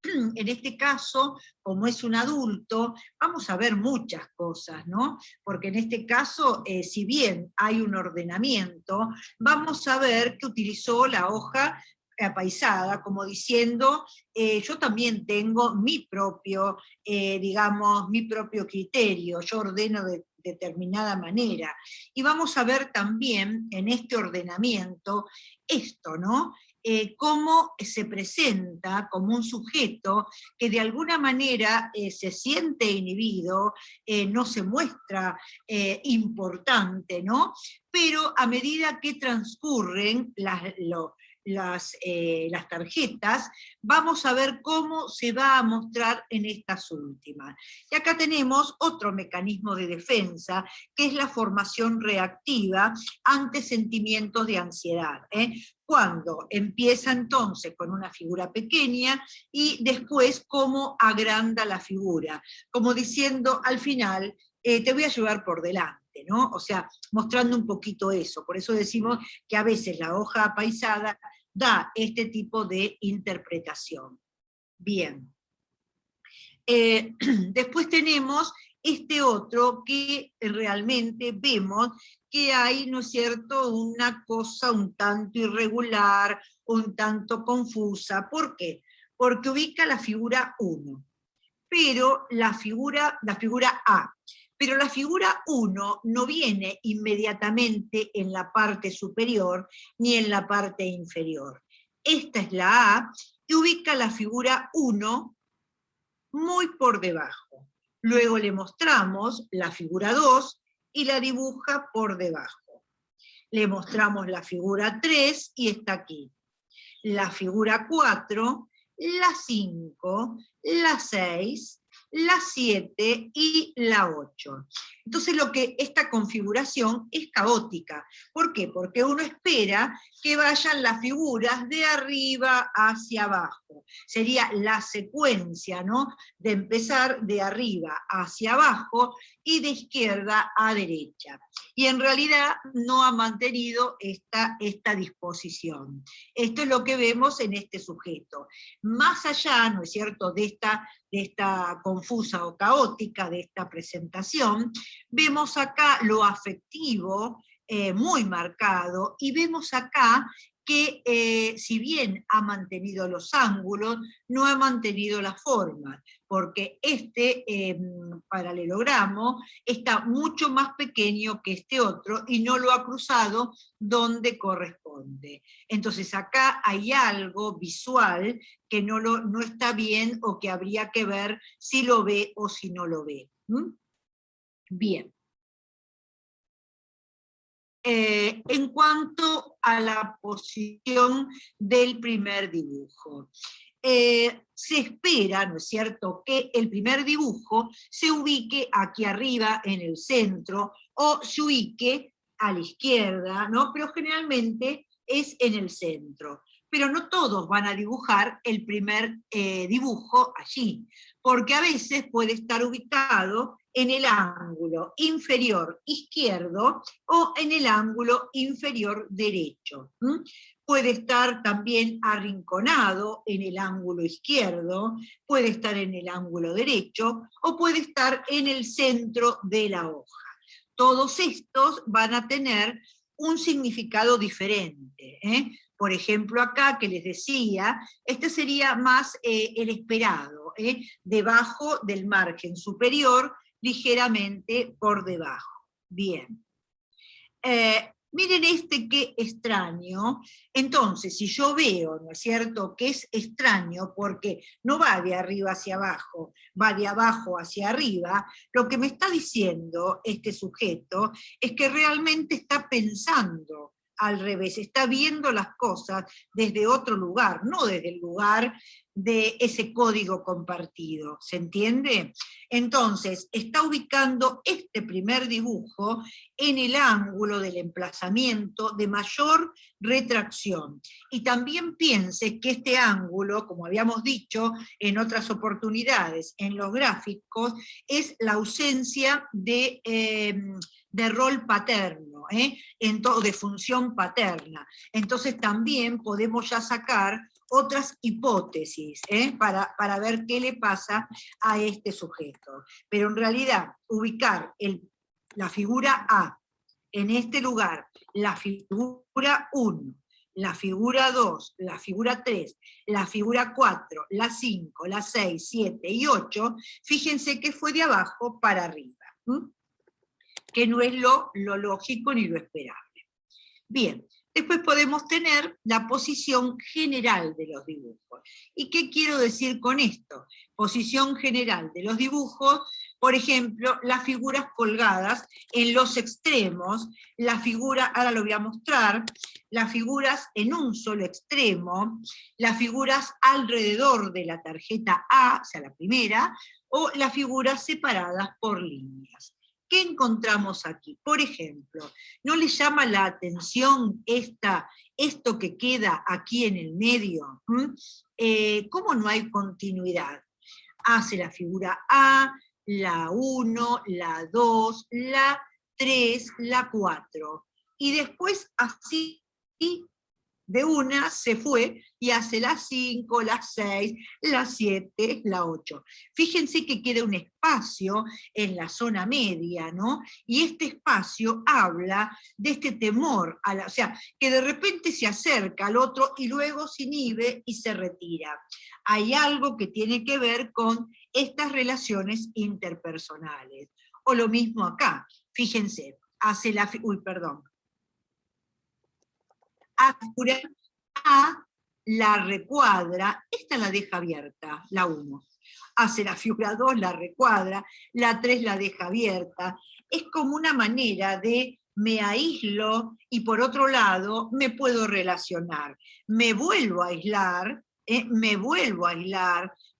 Speaker 3: En este caso, como es un adulto, vamos a ver muchas cosas, ¿no? Porque en este caso, si bien hay un ordenamiento, vamos a ver que utilizó la hoja apaisada, como diciendo, yo también tengo mi propio, digamos, mi propio criterio, yo ordeno de determinada manera. Y vamos a ver también en este ordenamiento esto, ¿no? Cómo se presenta como un sujeto que de alguna manera se siente inhibido, no se muestra importante, ¿no? Pero a medida que transcurren las tarjetas, vamos a ver cómo se va a mostrar en estas últimas. Y acá tenemos otro mecanismo de defensa, que es la formación reactiva ante sentimientos de ansiedad, cuando empieza entonces con una figura pequeña y después cómo agranda la figura, como diciendo al final, te voy a llevar por delante, ¿no? O sea, mostrando un poquito eso. Por eso decimos que a veces la hoja apaisada da este tipo de interpretación. Bien. Después tenemos este otro que realmente vemos que hay, ¿no es cierto?, una cosa un tanto irregular, un tanto confusa. ¿Por qué? Porque ubica la figura 1, pero la figura A, pero la figura 1 no viene inmediatamente en la parte superior ni en la parte inferior. Esta es la A, y ubica la figura 1 muy por debajo. Luego le mostramos la figura 2 y la dibuja por debajo. Le mostramos la figura 3 y está aquí. La figura 4, la 5, la 6 la 7 y la 8. Entonces esta configuración es caótica. ¿Por qué? Porque uno espera que vayan las figuras de arriba hacia abajo. Sería la secuencia, ¿no? De empezar de arriba hacia abajo y de izquierda a derecha. Y en realidad no ha mantenido esta disposición. Esto es lo que vemos en este sujeto. Más allá, ¿no es cierto?, de esta confusa o caótica de esta presentación, vemos acá lo afectivo muy marcado, y vemos acá que si bien ha mantenido los ángulos, no ha mantenido la forma, porque este paralelogramo está mucho más pequeño que este otro y no lo ha cruzado donde corresponde. Entonces acá hay algo visual que no está bien, o que habría que ver si lo ve o si no lo ve. Bien. En cuanto a la posición del primer dibujo, se espera, ¿no es cierto?, que el primer dibujo se ubique aquí arriba en el centro, o se ubique a la izquierda, ¿no? Pero generalmente es en el centro. Pero no todos van a dibujar el primer dibujo allí, porque a veces puede estar ubicado en el ángulo inferior izquierdo o en el ángulo inferior derecho. Puede estar también arrinconado en el ángulo izquierdo, puede estar en el ángulo derecho, o puede estar en el centro de la hoja. Todos estos van a tener un significado diferente. Por ejemplo, acá que les decía, este sería más el esperado, debajo del margen superior, ligeramente por debajo. Bien. Miren qué extraño. Entonces, si yo veo, ¿no es cierto?, que es extraño porque no va de arriba hacia abajo, va de abajo hacia arriba, lo que me está diciendo este sujeto es que realmente está pensando al revés, está viendo las cosas desde otro lugar, no desde el lugar de ese código compartido, ¿se entiende? Entonces, está ubicando este primer dibujo en el ángulo del emplazamiento de mayor retracción. Y también piense que este ángulo, como habíamos dicho en otras oportunidades en los gráficos, es la ausencia de rol paterno, de función paterna. Entonces también podemos ya sacar otras hipótesis para ver qué le pasa a este sujeto. Pero en realidad, ubicar la figura A en este lugar, la figura 1, la figura 2, la figura 3, la figura 4, la 5, la 6, 7 y 8, fíjense que fue de abajo para arriba, que no es lo lógico ni lo esperable. Bien. Después podemos tener la posición general de los dibujos. ¿Y qué quiero decir con esto? Posición general de los dibujos, por ejemplo, las figuras colgadas en los extremos, la figura, ahora lo voy a mostrar, las figuras en un solo extremo, las figuras alrededor de la tarjeta A, o sea, la primera, o las figuras separadas por líneas. ¿Qué encontramos aquí? Por ejemplo, ¿no les llama la atención esto que queda aquí en el medio? ¿Cómo no hay continuidad? Hace la figura A, la 1, la 2, la 3, la 4. Y después así de una se fue y hace la 5, la 6, la 7, la 8. Fíjense que queda un espacio en la zona media, ¿no? Y este espacio habla de este temor, o sea, que de repente se acerca al otro y luego se inhibe y se retira. Hay algo que tiene que ver con estas relaciones interpersonales. O lo mismo acá, fíjense, hace la... Uy, perdón. A la recuadra, esta la deja abierta, la 1. Hace la figura 2, la recuadra, la 3 la deja abierta. Es como una manera de me aíslo y por otro lado me puedo relacionar. Me vuelvo a aislar,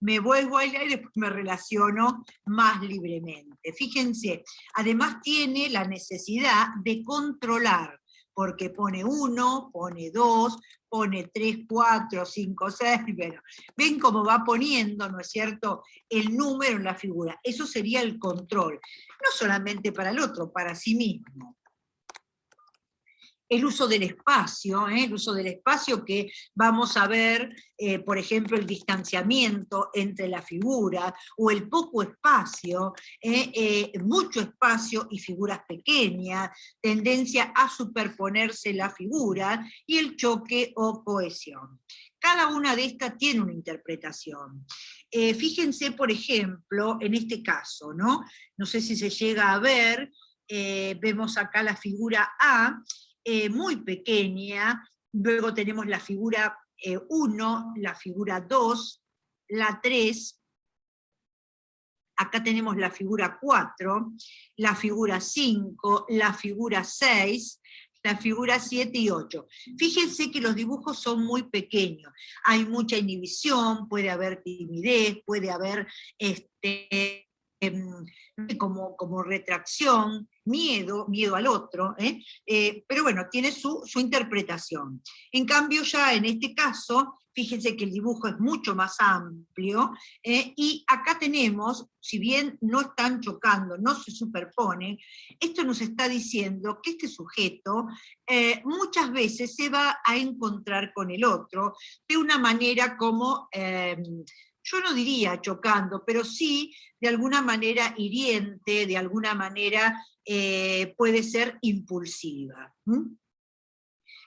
Speaker 3: me vuelvo a aislar y después me relaciono más libremente. Fíjense, además tiene la necesidad de controlar, porque pone 1, pone 2, pone 3, 4, 5, 6, bueno, ven cómo va poniendo, ¿no es cierto?, el número en la figura. Eso sería el control, no solamente para el otro, para sí mismo. El uso del espacio, el uso del espacio que vamos a ver, por ejemplo, el distanciamiento entre la figura, o el poco espacio, mucho espacio y figuras pequeñas, tendencia a superponerse la figura, y el choque o cohesión. Cada una de estas tiene una interpretación. Fíjense, por ejemplo, en este caso, ¿no? No sé si se llega a ver, vemos acá la figura A, muy pequeña, luego tenemos la figura 1, la figura 2, la 3, acá tenemos la figura 4, la figura 5, la figura 6, la figura 7 y 8. Fíjense que los dibujos son muy pequeños, hay mucha inhibición, puede haber timidez, puede haber como retracción, miedo al otro, pero bueno, tiene su interpretación. En cambio ya en este caso, fíjense que el dibujo es mucho más amplio, y acá tenemos, si bien no están chocando, no se superponen, esto nos está diciendo que este sujeto muchas veces se va a encontrar con el otro de una manera como, yo no diría chocando, pero sí de alguna manera hiriente, de alguna manera puede ser impulsiva.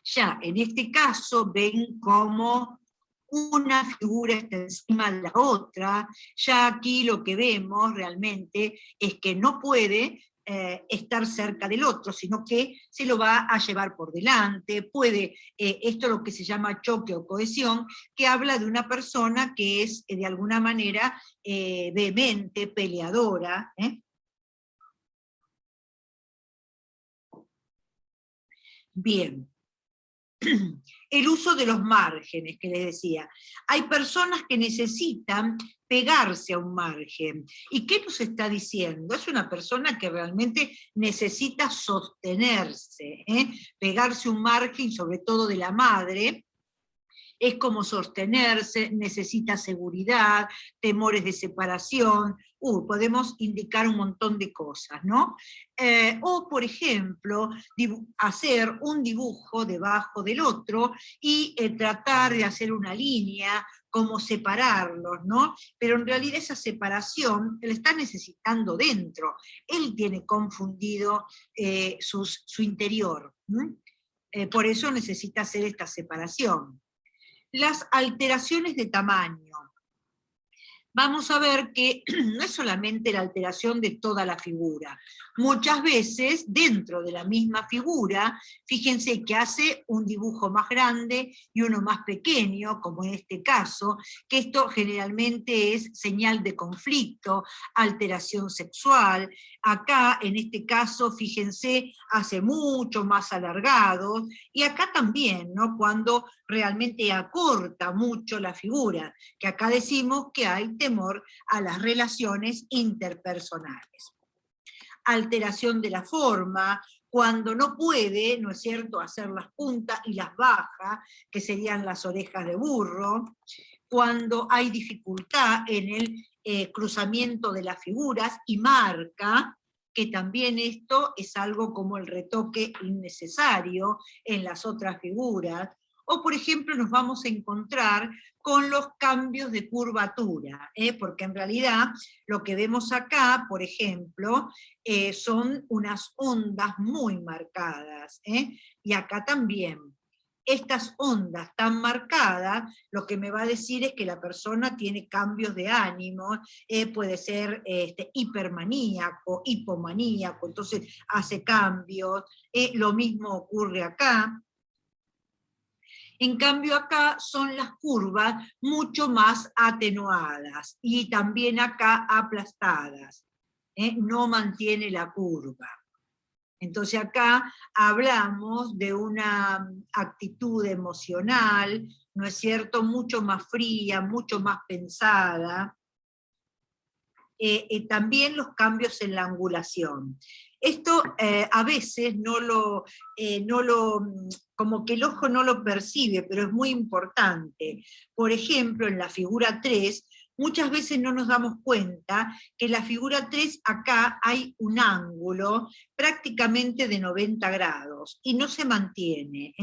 Speaker 3: Ya en este caso ven cómo una figura está encima de la otra, ya aquí lo que vemos realmente es que no puede estar cerca del otro, sino que se lo va a llevar por delante, puede, esto es lo que se llama choque o cohesión, que habla de una persona que es de alguna manera vehemente, peleadora. Bien. El uso de los márgenes, que les decía. Hay personas que necesitan pegarse a un margen. ¿Y qué nos está diciendo? Es una persona que realmente necesita sostenerse, pegarse a un margen, sobre todo de la madre, es como sostenerse, necesita seguridad, temores de separación, podemos indicar un montón de cosas, ¿no? O, por ejemplo, hacer un dibujo debajo del otro y tratar de hacer una línea, como separarlos, ¿no? Pero en realidad esa separación la está necesitando dentro, él tiene confundido su interior, por eso necesita hacer esta separación. Las alteraciones de tamaño. Vamos a ver que no es solamente la alteración de toda la figura. Muchas veces, dentro de la misma figura, fíjense que hace un dibujo más grande y uno más pequeño, como en este caso, que esto generalmente es señal de conflicto, alteración sexual. Acá, en este caso, fíjense, hace mucho más alargados, y acá también, ¿no?, cuando realmente acorta mucho la figura, que acá decimos que hay temor a las relaciones interpersonales. Alteración de la forma, cuando no puede, ¿no es cierto?, hacer las puntas y las baja, que serían las orejas de burro, cuando hay dificultad en el cruzamiento de las figuras y marca, que también esto es algo como el retoque innecesario en las otras figuras, o por ejemplo nos vamos a encontrar con los cambios de curvatura, porque en realidad lo que vemos acá, por ejemplo, son unas ondas muy marcadas, y acá también. Estas ondas tan marcadas, lo que me va a decir es que la persona tiene cambios de ánimo, puede ser hipermaníaco, hipomaníaco, entonces hace cambios, lo mismo ocurre acá. En cambio acá son las curvas mucho más atenuadas y también acá aplastadas, no mantiene la curva. Entonces acá hablamos de una actitud emocional, ¿no es cierto?, mucho más fría, mucho más pensada. También los cambios en la angulación. Esto a veces como que el ojo no lo percibe, pero es muy importante. Por ejemplo, en la figura 3, muchas veces no nos damos cuenta que en la figura 3 acá hay un ángulo prácticamente de 90 grados, y no se mantiene,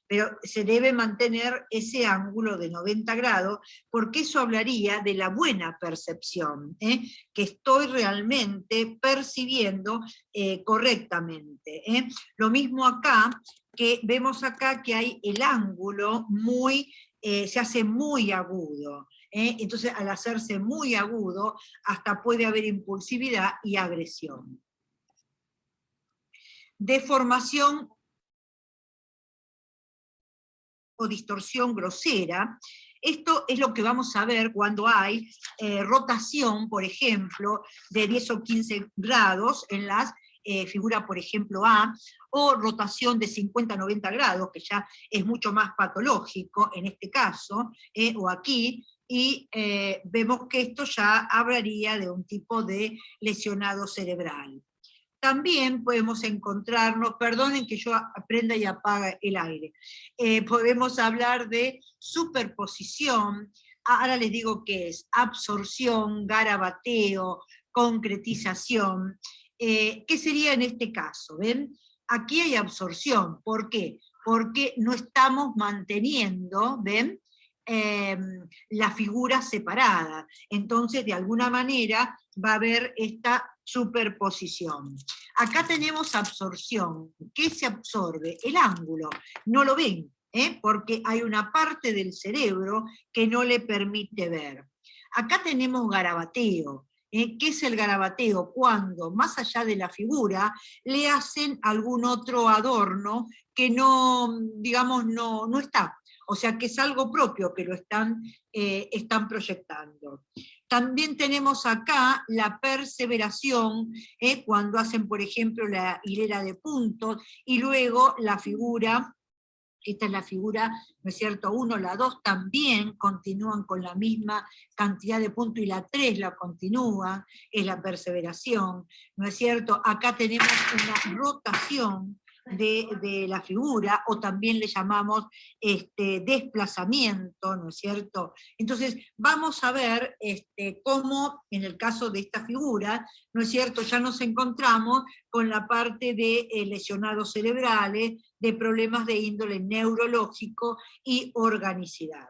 Speaker 3: pero se debe mantener ese ángulo de 90 grados, porque eso hablaría de la buena percepción, que estoy realmente percibiendo correctamente. Lo mismo acá, que vemos acá que hay el ángulo se hace muy agudo. Entonces, al hacerse muy agudo, hasta puede haber impulsividad y agresión. Deformación o distorsión grosera. Esto es lo que vamos a ver cuando hay rotación, por ejemplo, de 10 o 15 grados en las figura, por ejemplo, A, o rotación de 50 a 90 grados, que ya es mucho más patológico en este caso, o aquí, y vemos que esto ya hablaría de un tipo de lesionado cerebral. También podemos encontrarnos, perdonen que yo aprenda y apague el aire, podemos hablar de superposición. Ahora les digo qué es: absorción, garabateo, concretización. ¿Qué sería en este caso? ¿Ven? Aquí hay absorción. ¿Por qué? Porque no estamos manteniendo, ¿ven?, la figura separada. Entonces, de alguna manera, va a haber esta superposición. Acá tenemos absorción. ¿Qué se absorbe? El ángulo. No lo ven, porque hay una parte del cerebro que no le permite ver. Acá tenemos garabateo. ¿Qué es el garabateo? Cuando, más allá de la figura, le hacen algún otro adorno que no, digamos, no está. O sea, que es algo propio que lo están proyectando. También tenemos acá la perseveración, cuando hacen, por ejemplo, la hilera de puntos, y luego la figura, esta es la figura, ¿no es cierto?, 1, la 2 también continúan con la misma cantidad de puntos, y la 3 la continúa, es la perseveración, ¿no es cierto? Acá tenemos una rotación de la figura, o también le llamamos desplazamiento, ¿no es cierto? Entonces, vamos a ver cómo, en el caso de esta figura, ¿no es cierto?, ya nos encontramos con la parte de lesionados cerebrales, de problemas de índole neurológico y organicidad.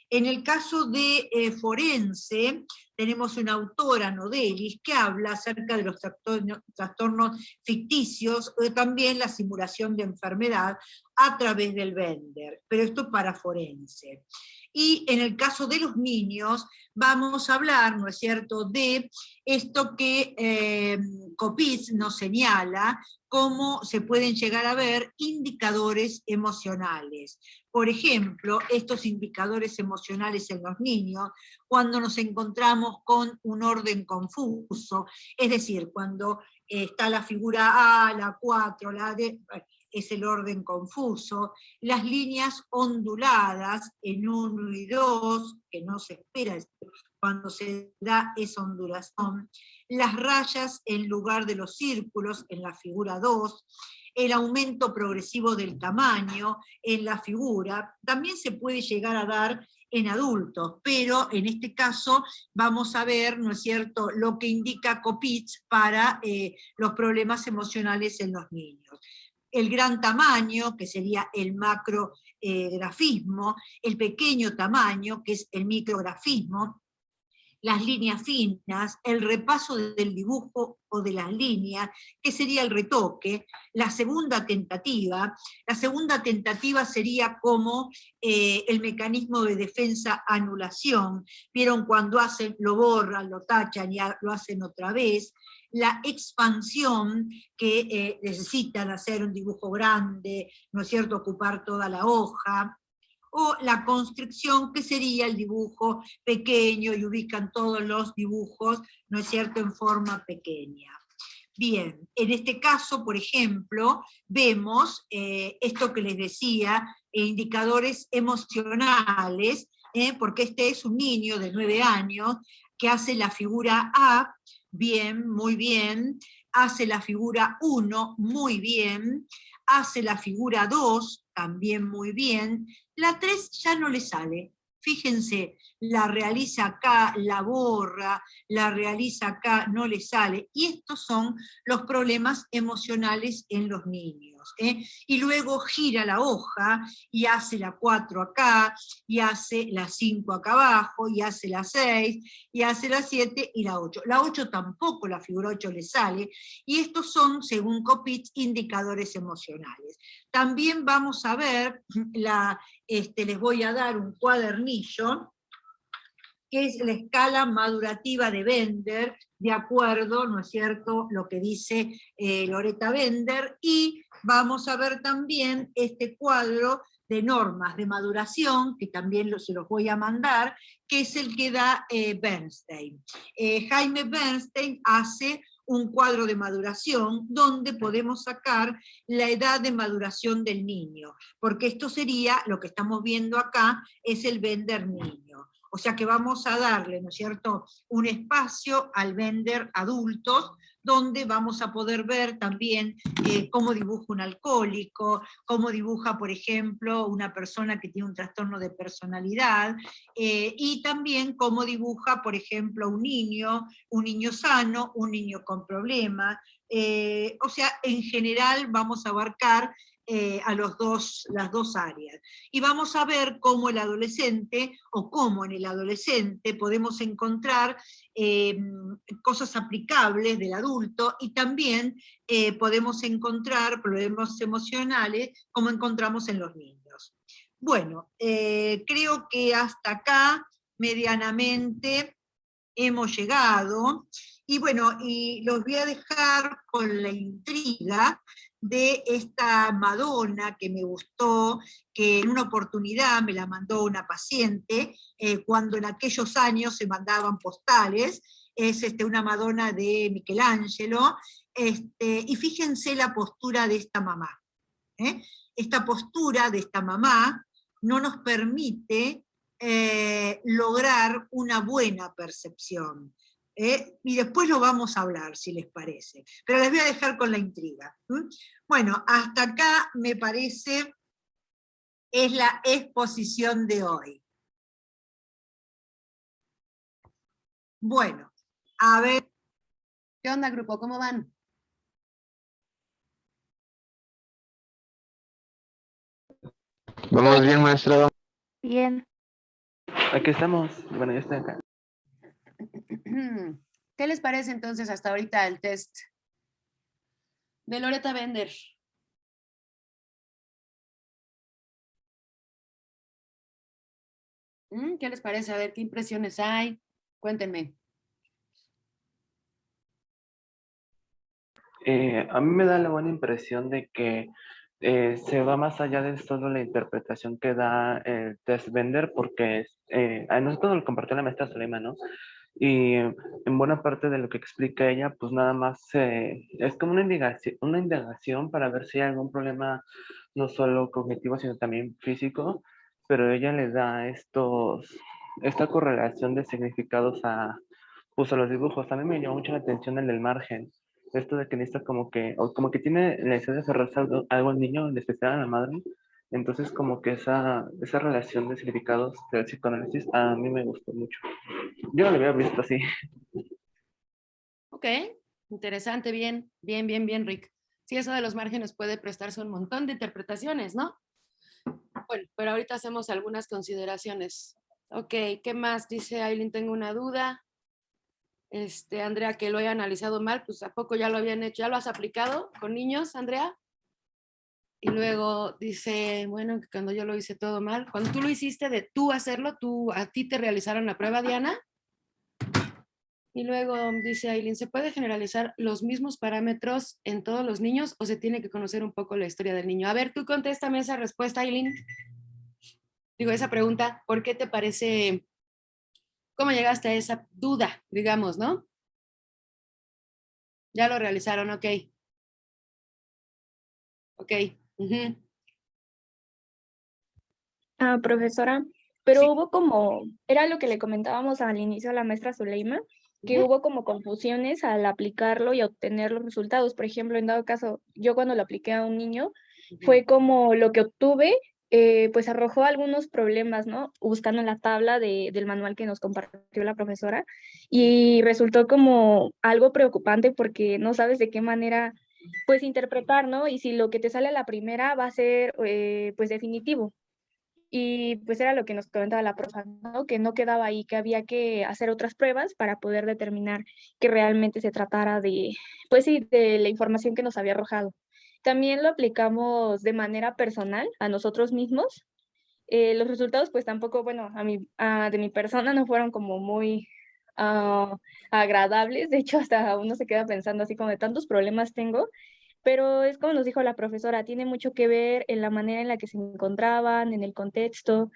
Speaker 3: En el caso de forense, tenemos una autora, Nodelis, que habla acerca de los trastornos ficticios, o también la simulación de enfermedad a través del Bender, pero esto para forense. Y en el caso de los niños, vamos a hablar, ¿no es cierto?, de esto que Kopitz nos señala, cómo se pueden llegar a ver indicadores emocionales. Por ejemplo, estos indicadores emocionales en los niños, cuando nos encontramos con un orden confuso, es decir, cuando está la figura A, la 4, la D, es el orden confuso, las líneas onduladas en 1 y 2, que no se espera cuando se da esa ondulación, las rayas en lugar de los círculos en la figura 2, el aumento progresivo del tamaño en la figura, también se puede llegar a dar en adultos, pero en este caso vamos a ver, ¿no es cierto?, lo que indica Kopitz para los problemas emocionales en los niños. El gran tamaño, que sería el macrografismo, el pequeño tamaño, que es el micrografismo, las líneas finas, el repaso del dibujo o de las líneas, que sería el retoque. La segunda tentativa sería como el mecanismo de defensa-anulación. Vieron cuando hacen, lo borran, lo tachan y lo hacen otra vez. La expansión, que necesitan hacer un dibujo grande, ¿no es cierto?, ocupar toda la hoja. O la constricción, que sería el dibujo pequeño, y ubican todos los dibujos, ¿no es cierto?, en forma pequeña. Bien, en este caso, por ejemplo, vemos esto que les decía, indicadores emocionales, porque este es un niño de 9 años que hace la figura A, bien, muy bien, hace la figura 1, muy bien, hace la figura 2, también muy bien, la 3 ya no le sale. Fíjense, la realiza acá, la borra, la realiza acá, no le sale. Y estos son los problemas emocionales en los niños. Y luego gira la hoja y hace la 4 acá, y hace la 5 acá abajo, y hace la 6, y hace la 7 y la 8. La 8 tampoco, la figura 8 le sale, y estos son, según Copitz, indicadores emocionales. También vamos a ver, les voy a dar un cuadernillo, que es la escala madurativa de Bender, de acuerdo, ¿no es cierto?, lo que dice Loretta Bender, y vamos a ver también este cuadro de normas de maduración, que también se los voy a mandar, que es el que da Bernstein. Jaime Bernstein hace un cuadro de maduración donde podemos sacar la edad de maduración del niño, porque esto sería, lo que estamos viendo acá, es el Bender niño. O sea que vamos a darle, ¿no es cierto?, un espacio al Bender adultos, donde vamos a poder ver también cómo dibuja un alcohólico, cómo dibuja, por ejemplo, una persona que tiene un trastorno de personalidad, y también cómo dibuja, por ejemplo, un niño sano, un niño con problemas. O sea, en general vamos a abarcar las dos áreas. Y vamos a ver cómo el adolescente, o cómo en el adolescente podemos encontrar cosas aplicables del adulto, y también podemos encontrar problemas emocionales como encontramos en los niños. Bueno, creo que hasta acá medianamente hemos llegado, y bueno, y los voy a dejar con la intriga de esta Madonna que me gustó, que en una oportunidad me la mandó una paciente, cuando en aquellos años se mandaban postales. Es una Madonna de Michelangelo, y fíjense la postura de esta mamá. Esta postura de esta mamá no nos permite lograr una buena percepción. Y después lo vamos a hablar, si les parece. Pero les voy a dejar con la intriga. Bueno, hasta acá me parece es la exposición de hoy. Bueno, a ver.
Speaker 1: ¿Qué onda, grupo? ¿Cómo van?
Speaker 4: Vamos bien, maestro.
Speaker 8: Bien.
Speaker 4: Aquí estamos. Bueno, yo estoy acá.
Speaker 1: ¿Qué les parece entonces hasta ahorita el test de Loretta Bender? ¿Qué les parece? A ver, ¿qué impresiones hay? Cuéntenme.
Speaker 4: A mí me da la buena impresión de que se va más allá de solo la interpretación que da el test Bender, porque a nosotros lo compartió la maestra Zulema, ¿no? Y en buena parte de lo que explica ella, pues nada más es como una indagación para ver si hay algún problema no solo cognitivo, sino también físico, pero ella le da esta correlación de significados pues a los dibujos. A mí me llamó mucho la atención el del margen. Esto de que necesita como que tiene la necesidad de cerrarse algo al niño, en especial a la madre. Entonces como que esa relación de significados del psicoanálisis a mí me gustó mucho. Yo no lo había visto así.
Speaker 1: Ok, interesante, bien, bien, bien, bien, Rick. Sí, eso de los márgenes puede prestarse un montón de interpretaciones, ¿no? Bueno, pero ahorita hacemos algunas consideraciones. Ok, ¿qué más? Dice Aileen, tengo una duda. Andrea, que lo haya analizado mal, pues ¿a poco ya lo habían hecho? ¿Ya lo has aplicado con niños, Andrea? Y luego dice, bueno, que cuando yo lo hice todo mal, cuando tú lo hiciste de tú hacerlo, a ti te realizaron la prueba, Diana. Y luego dice Aileen, ¿se puede generalizar los mismos parámetros en todos los niños o se tiene que conocer un poco la historia del niño? A ver, tú contéstame esa respuesta, Aileen. Digo, esa pregunta, ¿por qué te parece, cómo llegaste a esa duda, digamos, ¿no? Ya lo realizaron, ok. Ok. Ujú.
Speaker 8: Ah, profesora, pero
Speaker 1: Sí.
Speaker 8: hubo como, era lo que le comentábamos al inicio a la maestra Zuleima, que
Speaker 1: Ujú.
Speaker 8: hubo como confusiones al aplicarlo y obtener los resultados. Por ejemplo, en dado caso, yo cuando lo apliqué a un niño, fue como lo que obtuve, pues arrojó algunos problemas, ¿no? Buscando en la tabla del manual que nos compartió la profesora, y resultó como algo preocupante porque no sabes de qué manera, pues, interpretar, ¿no? Y si lo que te sale a la primera va a ser, pues, definitivo. Y pues era lo que nos comentaba la profa, ¿no? Que no quedaba ahí, que había que hacer otras pruebas para poder determinar que realmente se tratara de, pues sí, de la información que nos había arrojado. También lo aplicamos de manera personal a nosotros mismos. Los resultados pues tampoco, bueno, de mi persona no fueron como muy agradables. De hecho, hasta uno se queda pensando así como de tantos problemas tengo, pero es como nos dijo la profesora, tiene mucho que ver en la manera en la que se encontraban, en el contexto,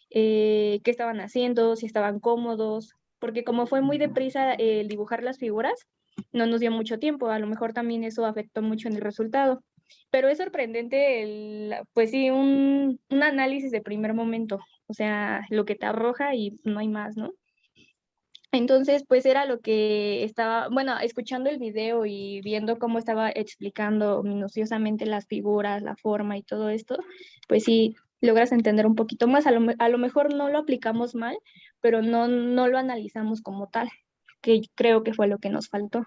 Speaker 8: qué estaban haciendo, si estaban cómodos, porque como fue muy deprisa el dibujar las figuras, no nos dio mucho tiempo, a lo mejor también eso afectó mucho en el resultado. Pero es sorprendente, pues sí, un análisis de primer momento, o sea, lo que te arroja y no hay más, ¿no? Entonces, pues era lo que estaba, bueno, escuchando el video y viendo cómo estaba explicando minuciosamente las figuras, la forma y todo esto, pues sí, logras entender un poquito más. A lo mejor no lo aplicamos mal, pero no lo analizamos como tal, que creo que fue lo que nos faltó.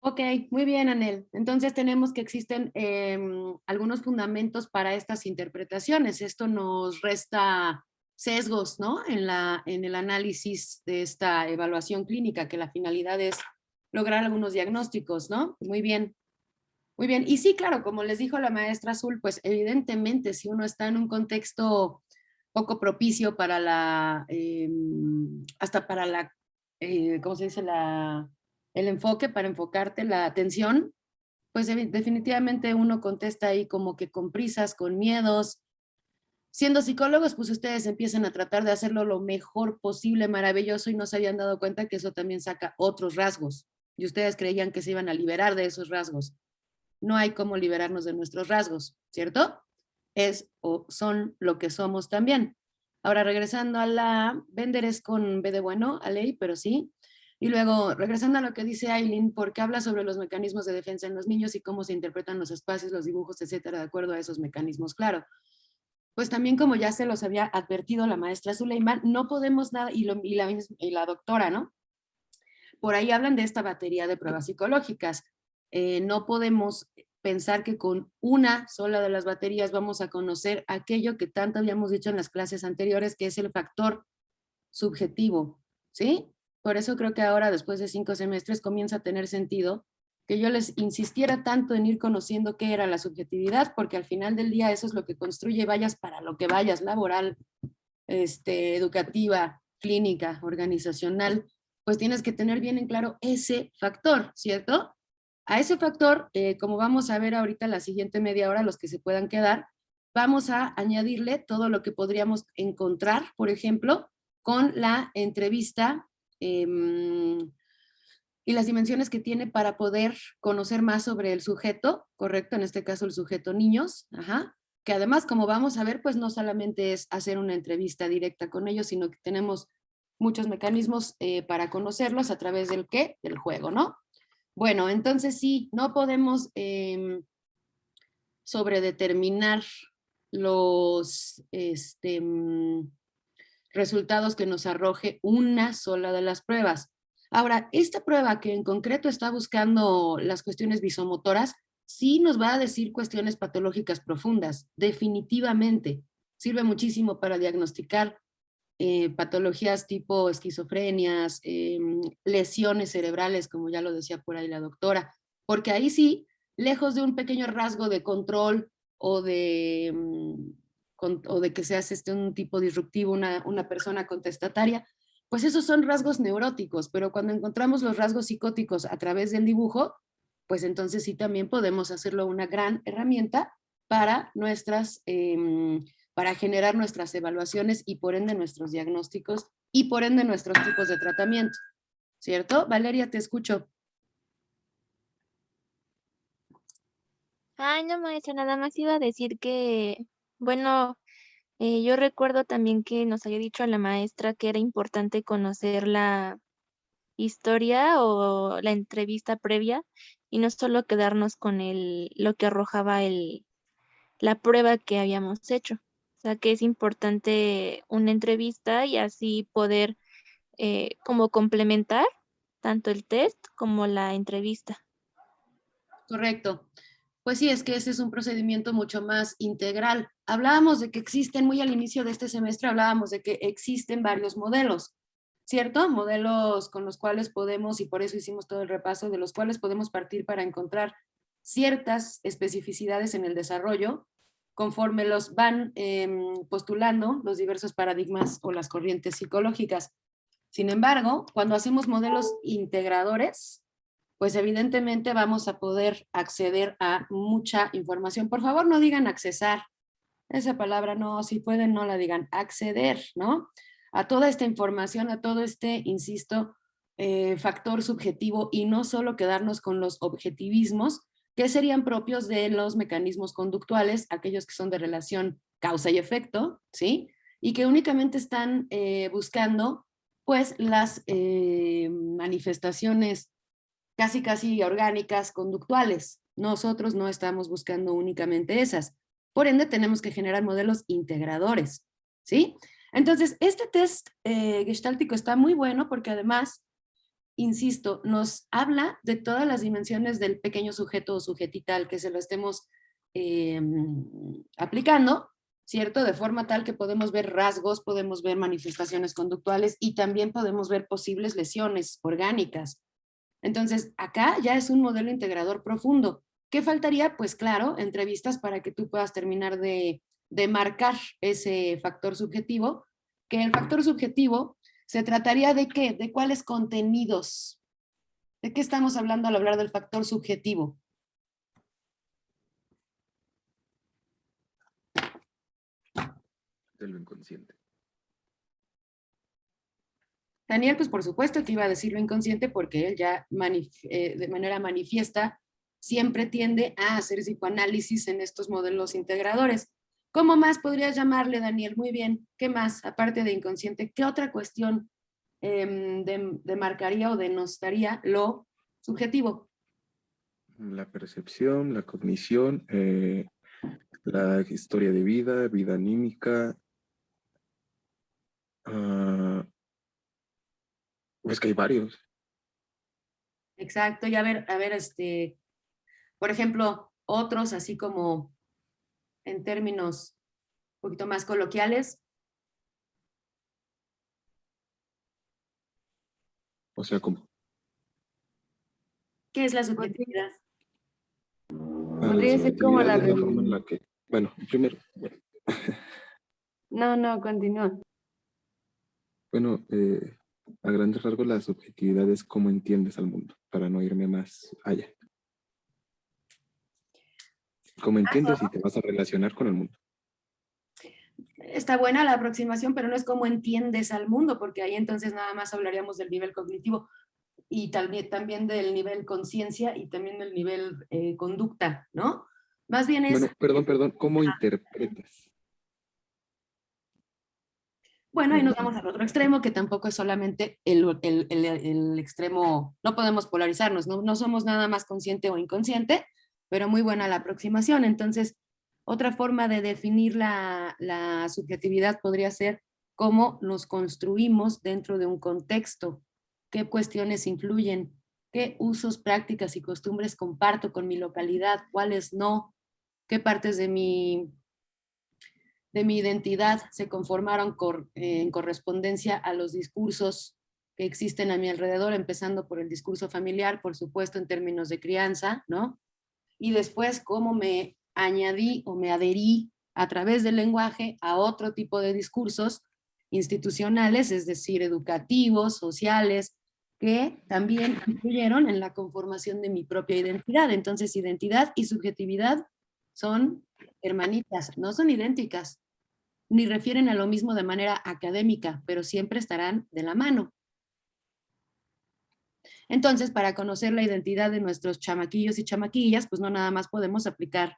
Speaker 1: Ok, muy bien, Anel. Entonces tenemos que existen algunos fundamentos para estas interpretaciones. Esto nos resta sesgos, ¿no? En el análisis de esta evaluación clínica, que la finalidad es lograr algunos diagnósticos, ¿no? Muy bien, muy bien. Y sí, claro, como les dijo la maestra Azul, pues evidentemente si uno está en un contexto poco propicio para hasta para ¿cómo se dice? El enfoque, para enfocarte, la atención, pues definitivamente uno contesta ahí como que con prisas, con miedos. Siendo psicólogos, pues ustedes empiezan a tratar de hacerlo lo mejor posible, maravilloso, y no se habían dado cuenta que eso también saca otros rasgos. Y ustedes creían que se iban a liberar de esos rasgos. No hay cómo liberarnos de nuestros rasgos, ¿cierto? Es o son lo que somos también. Ahora, regresando a la, Bender es con B de bueno, a ley, pero sí. Y luego, regresando a lo que dice Aileen, porque habla sobre los mecanismos de defensa en los niños y cómo se interpretan los espacios, los dibujos, etcétera, de acuerdo a esos mecanismos, claro. Pues también, como ya se los había advertido la maestra Zuleima, no podemos nada, y la doctora, ¿no? Por ahí hablan de esta batería de pruebas psicológicas. No podemos pensar que con una sola de las baterías vamos a conocer aquello que tanto habíamos dicho en las clases anteriores, que es el factor subjetivo, ¿sí? Por eso creo que ahora, después de 5 semestres, comienza a tener sentido que yo les insistiera tanto en ir conociendo qué era la subjetividad, porque al final del día eso es lo que construye, vayas para lo que vayas, laboral, educativa, clínica, organizacional, pues tienes que tener bien en claro ese factor, ¿cierto? A ese factor, como vamos a ver ahorita la siguiente media hora, los que se puedan quedar, vamos a añadirle todo lo que podríamos encontrar, por ejemplo, con la entrevista y las dimensiones que tiene para poder conocer más sobre el sujeto, correcto, en este caso el sujeto niños, ajá, que además, como vamos a ver, pues no solamente es hacer una entrevista directa con ellos, sino que tenemos muchos mecanismos para conocerlos a través del qué, del juego, ¿no? Bueno, entonces sí, no podemos sobredeterminar los resultados que nos arroje una sola de las pruebas. Ahora, esta prueba que en concreto está buscando las cuestiones visomotoras, sí nos va a decir cuestiones patológicas profundas, definitivamente. Sirve muchísimo para diagnosticar patologías tipo esquizofrenias, lesiones cerebrales, como ya lo decía por ahí la doctora, porque ahí sí, lejos de un pequeño rasgo de control o o de que seas un tipo disruptivo, una persona contestataria, pues esos son rasgos neuróticos, pero cuando encontramos los rasgos psicóticos a través del dibujo, pues entonces sí también podemos hacerlo una gran herramienta para para generar nuestras evaluaciones y por ende nuestros diagnósticos y por ende nuestros tipos de tratamiento. ¿Cierto? Valeria, te escucho.
Speaker 9: Ay, no, maestra, nada más iba a decir que, bueno, yo recuerdo también que nos había dicho la maestra que era importante conocer la historia o la entrevista previa y no solo quedarnos con lo que arrojaba la prueba que habíamos hecho. O sea, que es importante una entrevista y así poder como complementar tanto el test como la entrevista.
Speaker 1: Correcto. Pues sí, es que ese es un procedimiento mucho más integral. Hablábamos de que existen, muy al inicio de este semestre, hablábamos de que existen varios modelos, ¿cierto? Modelos con los cuales podemos, y por eso hicimos todo el repaso, de los cuales podemos partir para encontrar ciertas especificidades en el desarrollo conforme los van postulando los diversos paradigmas o las corrientes psicológicas. Sin embargo, cuando hacemos modelos integradores, pues evidentemente vamos a poder acceder a mucha información. Por favor, no digan accesar. Esa palabra no, si pueden, no la digan. Acceder, ¿no? A toda esta información, a todo este, insisto, factor subjetivo y no solo quedarnos con los objetivismos que serían propios de los mecanismos conductuales, aquellos que son de relación causa y efecto, ¿sí? Y que únicamente están buscando, pues, las manifestaciones casi orgánicas, conductuales. Nosotros no estamos buscando únicamente esas. Por ende, tenemos que generar modelos integradores, ¿sí? Entonces, este test gestáltico está muy bueno porque además, insisto, nos habla de todas las dimensiones del pequeño sujeto o sujetita al que se lo estemos aplicando, ¿cierto? De forma tal que podemos ver rasgos, podemos ver manifestaciones conductuales y también podemos ver posibles lesiones orgánicas. Entonces, acá ya es un modelo integrador profundo. ¿Qué faltaría? Pues claro, entrevistas para que tú puedas terminar de marcar ese factor subjetivo, que el factor subjetivo se trataría de qué, de cuáles contenidos, de qué estamos hablando al hablar del factor subjetivo.
Speaker 10: De lo inconsciente.
Speaker 1: Daniel, pues por supuesto que iba a decir lo inconsciente porque él ya de manera manifiesta siempre tiende a hacer psicoanálisis en estos modelos integradores. ¿Cómo más podrías llamarle, Daniel? Muy bien. ¿Qué más, aparte de inconsciente? ¿Qué otra cuestión demarcaría o denostaría lo subjetivo?
Speaker 10: La percepción, la cognición, la historia de vida, vida anímica. Es que hay varios.
Speaker 1: Exacto. Y a ver, por ejemplo, otros así como en términos un poquito más coloquiales.
Speaker 10: O sea, como
Speaker 1: ¿Qué es la subjetividad?
Speaker 10: la
Speaker 11: Podría ser como
Speaker 10: subjetividad
Speaker 11: la
Speaker 10: es la forma en la que, bueno, primero,
Speaker 11: No, continúa.
Speaker 10: bueno, a grandes rasgos la subjetividad es cómo entiendes al mundo, para no irme más allá. Cómo entiendes y te vas a relacionar con el mundo.
Speaker 1: Está buena la aproximación, pero no es como entiendes al mundo, porque ahí entonces nada más hablaríamos del nivel cognitivo y también del nivel conciencia y también del nivel conducta, ¿no? Más bien es...
Speaker 10: Bueno, perdón, ¿cómo interpretas?
Speaker 1: Bueno, ahí nos vamos al otro extremo, que tampoco es solamente el extremo, no podemos polarizarnos, ¿no? No somos nada más consciente o inconsciente, pero muy buena la aproximación. Entonces, otra forma de definir la subjetividad podría ser cómo nos construimos dentro de un contexto, qué cuestiones influyen, qué usos, prácticas y costumbres comparto con mi localidad, cuáles no, qué partes de mi identidad se conformaron en correspondencia a los discursos que existen a mi alrededor, empezando por el discurso familiar, por supuesto, en términos de crianza, ¿no? Y después cómo me añadí o me adherí a través del lenguaje a otro tipo de discursos institucionales, es decir, educativos, sociales, que también influyeron en la conformación de mi propia identidad. Entonces, identidad y subjetividad son hermanitas, no son idénticas, ni refieren a lo mismo de manera académica, pero siempre estarán de la mano. Entonces, para conocer la identidad de nuestros chamaquillos y chamaquillas, pues no nada más podemos aplicar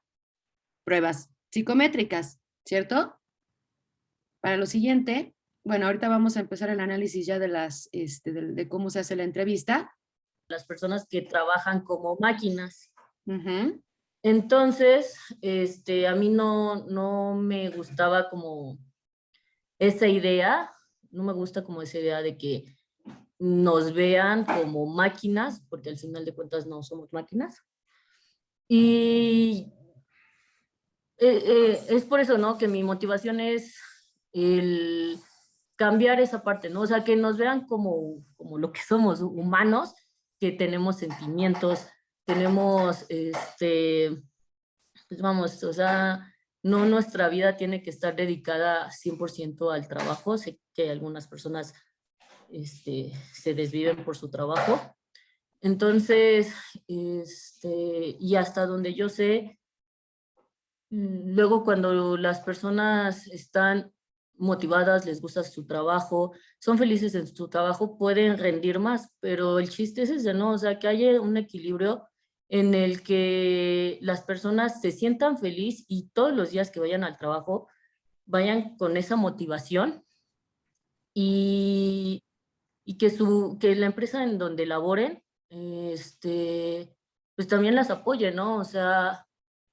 Speaker 1: pruebas psicométricas, ¿cierto? Para lo siguiente, bueno, ahorita vamos a empezar el análisis ya de de cómo se hace la entrevista.
Speaker 11: Las personas que trabajan como máquinas.
Speaker 1: Ujú.
Speaker 11: Entonces, a mí no me gustaba como esa idea, no me gusta como esa idea de que nos vean como máquinas, porque al final de cuentas no somos máquinas. Y es por eso, ¿no? Que mi motivación es el cambiar esa parte, ¿no? O sea, que nos vean como lo que somos, humanos, que tenemos sentimientos, tenemos, pues vamos, o sea, no nuestra vida tiene que estar dedicada 100% al trabajo. Sé que algunas personas se desviven por su trabajo. Entonces, y hasta donde yo sé, luego cuando las personas están motivadas, les gusta su trabajo, son felices en su trabajo, pueden rendir más, pero el chiste es ese, ¿no? O sea, que haya un equilibrio en el que las personas se sientan felices y todos los días que vayan al trabajo vayan con esa motivación y que la empresa en donde laboren, pues también las apoye, ¿no? O sea,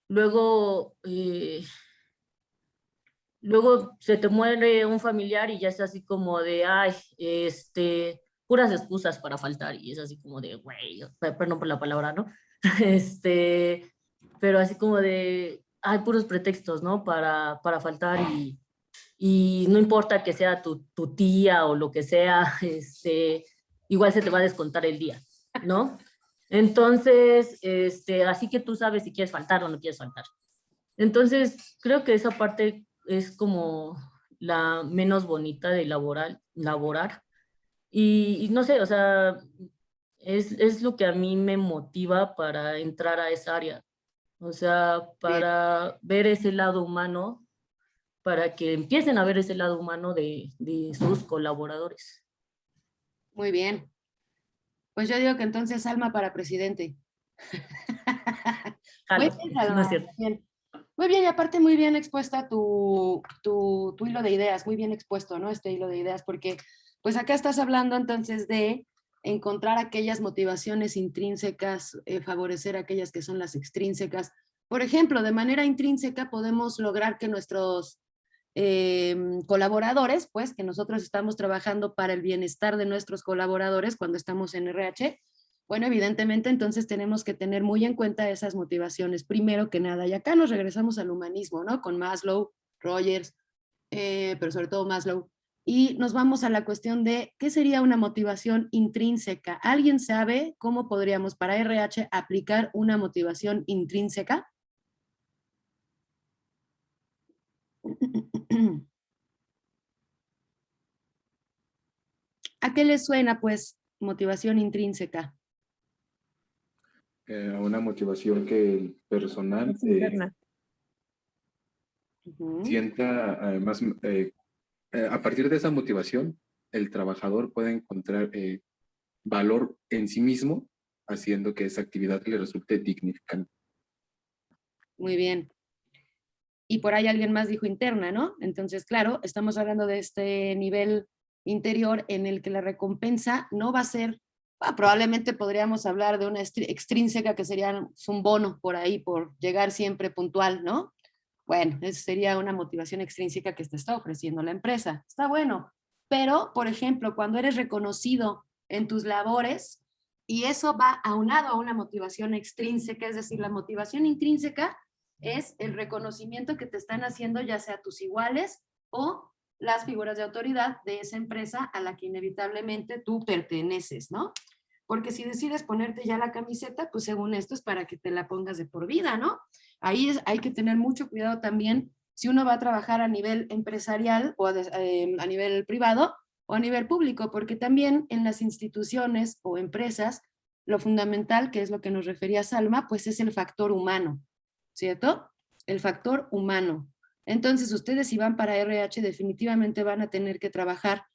Speaker 11: luego se te muere un familiar y ya es así como de, ay, puras excusas para faltar, y es así como de, güey, perdón por la palabra, ¿no? Pero así como de, hay puros pretextos, ¿no? Para faltar, y no importa que sea tu tía o lo que sea, igual se te va a descontar el día, ¿no? Entonces, así que tú sabes si quieres faltar o no quieres faltar. Entonces, creo que esa parte es como la menos bonita de laborar. Y no sé, o sea, es lo que a mí me motiva para entrar a esa área. O sea, para ver ese lado humano, para que empiecen a ver ese lado humano de sus colaboradores.
Speaker 1: Muy bien. Pues yo digo que entonces Alma para presidente. Muy
Speaker 11: Jalo,
Speaker 1: bien,
Speaker 11: no
Speaker 1: Alma,
Speaker 11: es cierto.
Speaker 1: bien. Muy bien, y aparte muy bien expuesta tu hilo de ideas, muy bien expuesto, ¿no? Este hilo de ideas, porque pues acá estás hablando entonces de encontrar aquellas motivaciones intrínsecas, favorecer aquellas que son las extrínsecas. Por ejemplo, de manera intrínseca podemos lograr que nuestros colaboradores, pues que nosotros estamos trabajando para el bienestar de nuestros colaboradores cuando estamos en RH. Bueno, evidentemente entonces tenemos que tener muy en cuenta esas motivaciones, primero que nada. Y acá nos regresamos al humanismo, ¿no? Con Maslow, Rogers, pero sobre todo Maslow. Y nos vamos a la cuestión de qué sería una motivación intrínseca. ¿Alguien sabe cómo podríamos para RH aplicar una motivación intrínseca? ¿A qué les suena, pues, motivación intrínseca?
Speaker 10: A una motivación que el personal sienta, además, a partir de esa motivación, el trabajador puede encontrar valor en sí mismo, haciendo que esa actividad le resulte dignificante.
Speaker 1: Muy bien. Y por ahí alguien más dijo interna, ¿no? Entonces, claro, estamos hablando de este nivel interior en el que la recompensa no va a ser, probablemente podríamos hablar de una extrínseca que sería un bono por ahí, por llegar siempre puntual, ¿no? Bueno, esa sería una motivación extrínseca que te está ofreciendo la empresa. Está bueno. Pero, por ejemplo, cuando eres reconocido en tus labores, y eso va aunado a una motivación extrínseca, es decir, la motivación intrínseca es el reconocimiento que te están haciendo ya sea tus iguales o las figuras de autoridad de esa empresa a la que inevitablemente tú perteneces, ¿no? Porque si decides ponerte ya la camiseta, pues según esto es para que te la pongas de por vida, ¿no? Ahí hay que tener mucho cuidado también si uno va a trabajar a nivel empresarial o a nivel privado o a nivel público, porque también en las instituciones o empresas lo fundamental, que es lo que nos refería Salma, pues es el factor humano, ¿cierto? El factor humano. Entonces, ustedes si van para RH definitivamente van a tener que trabajar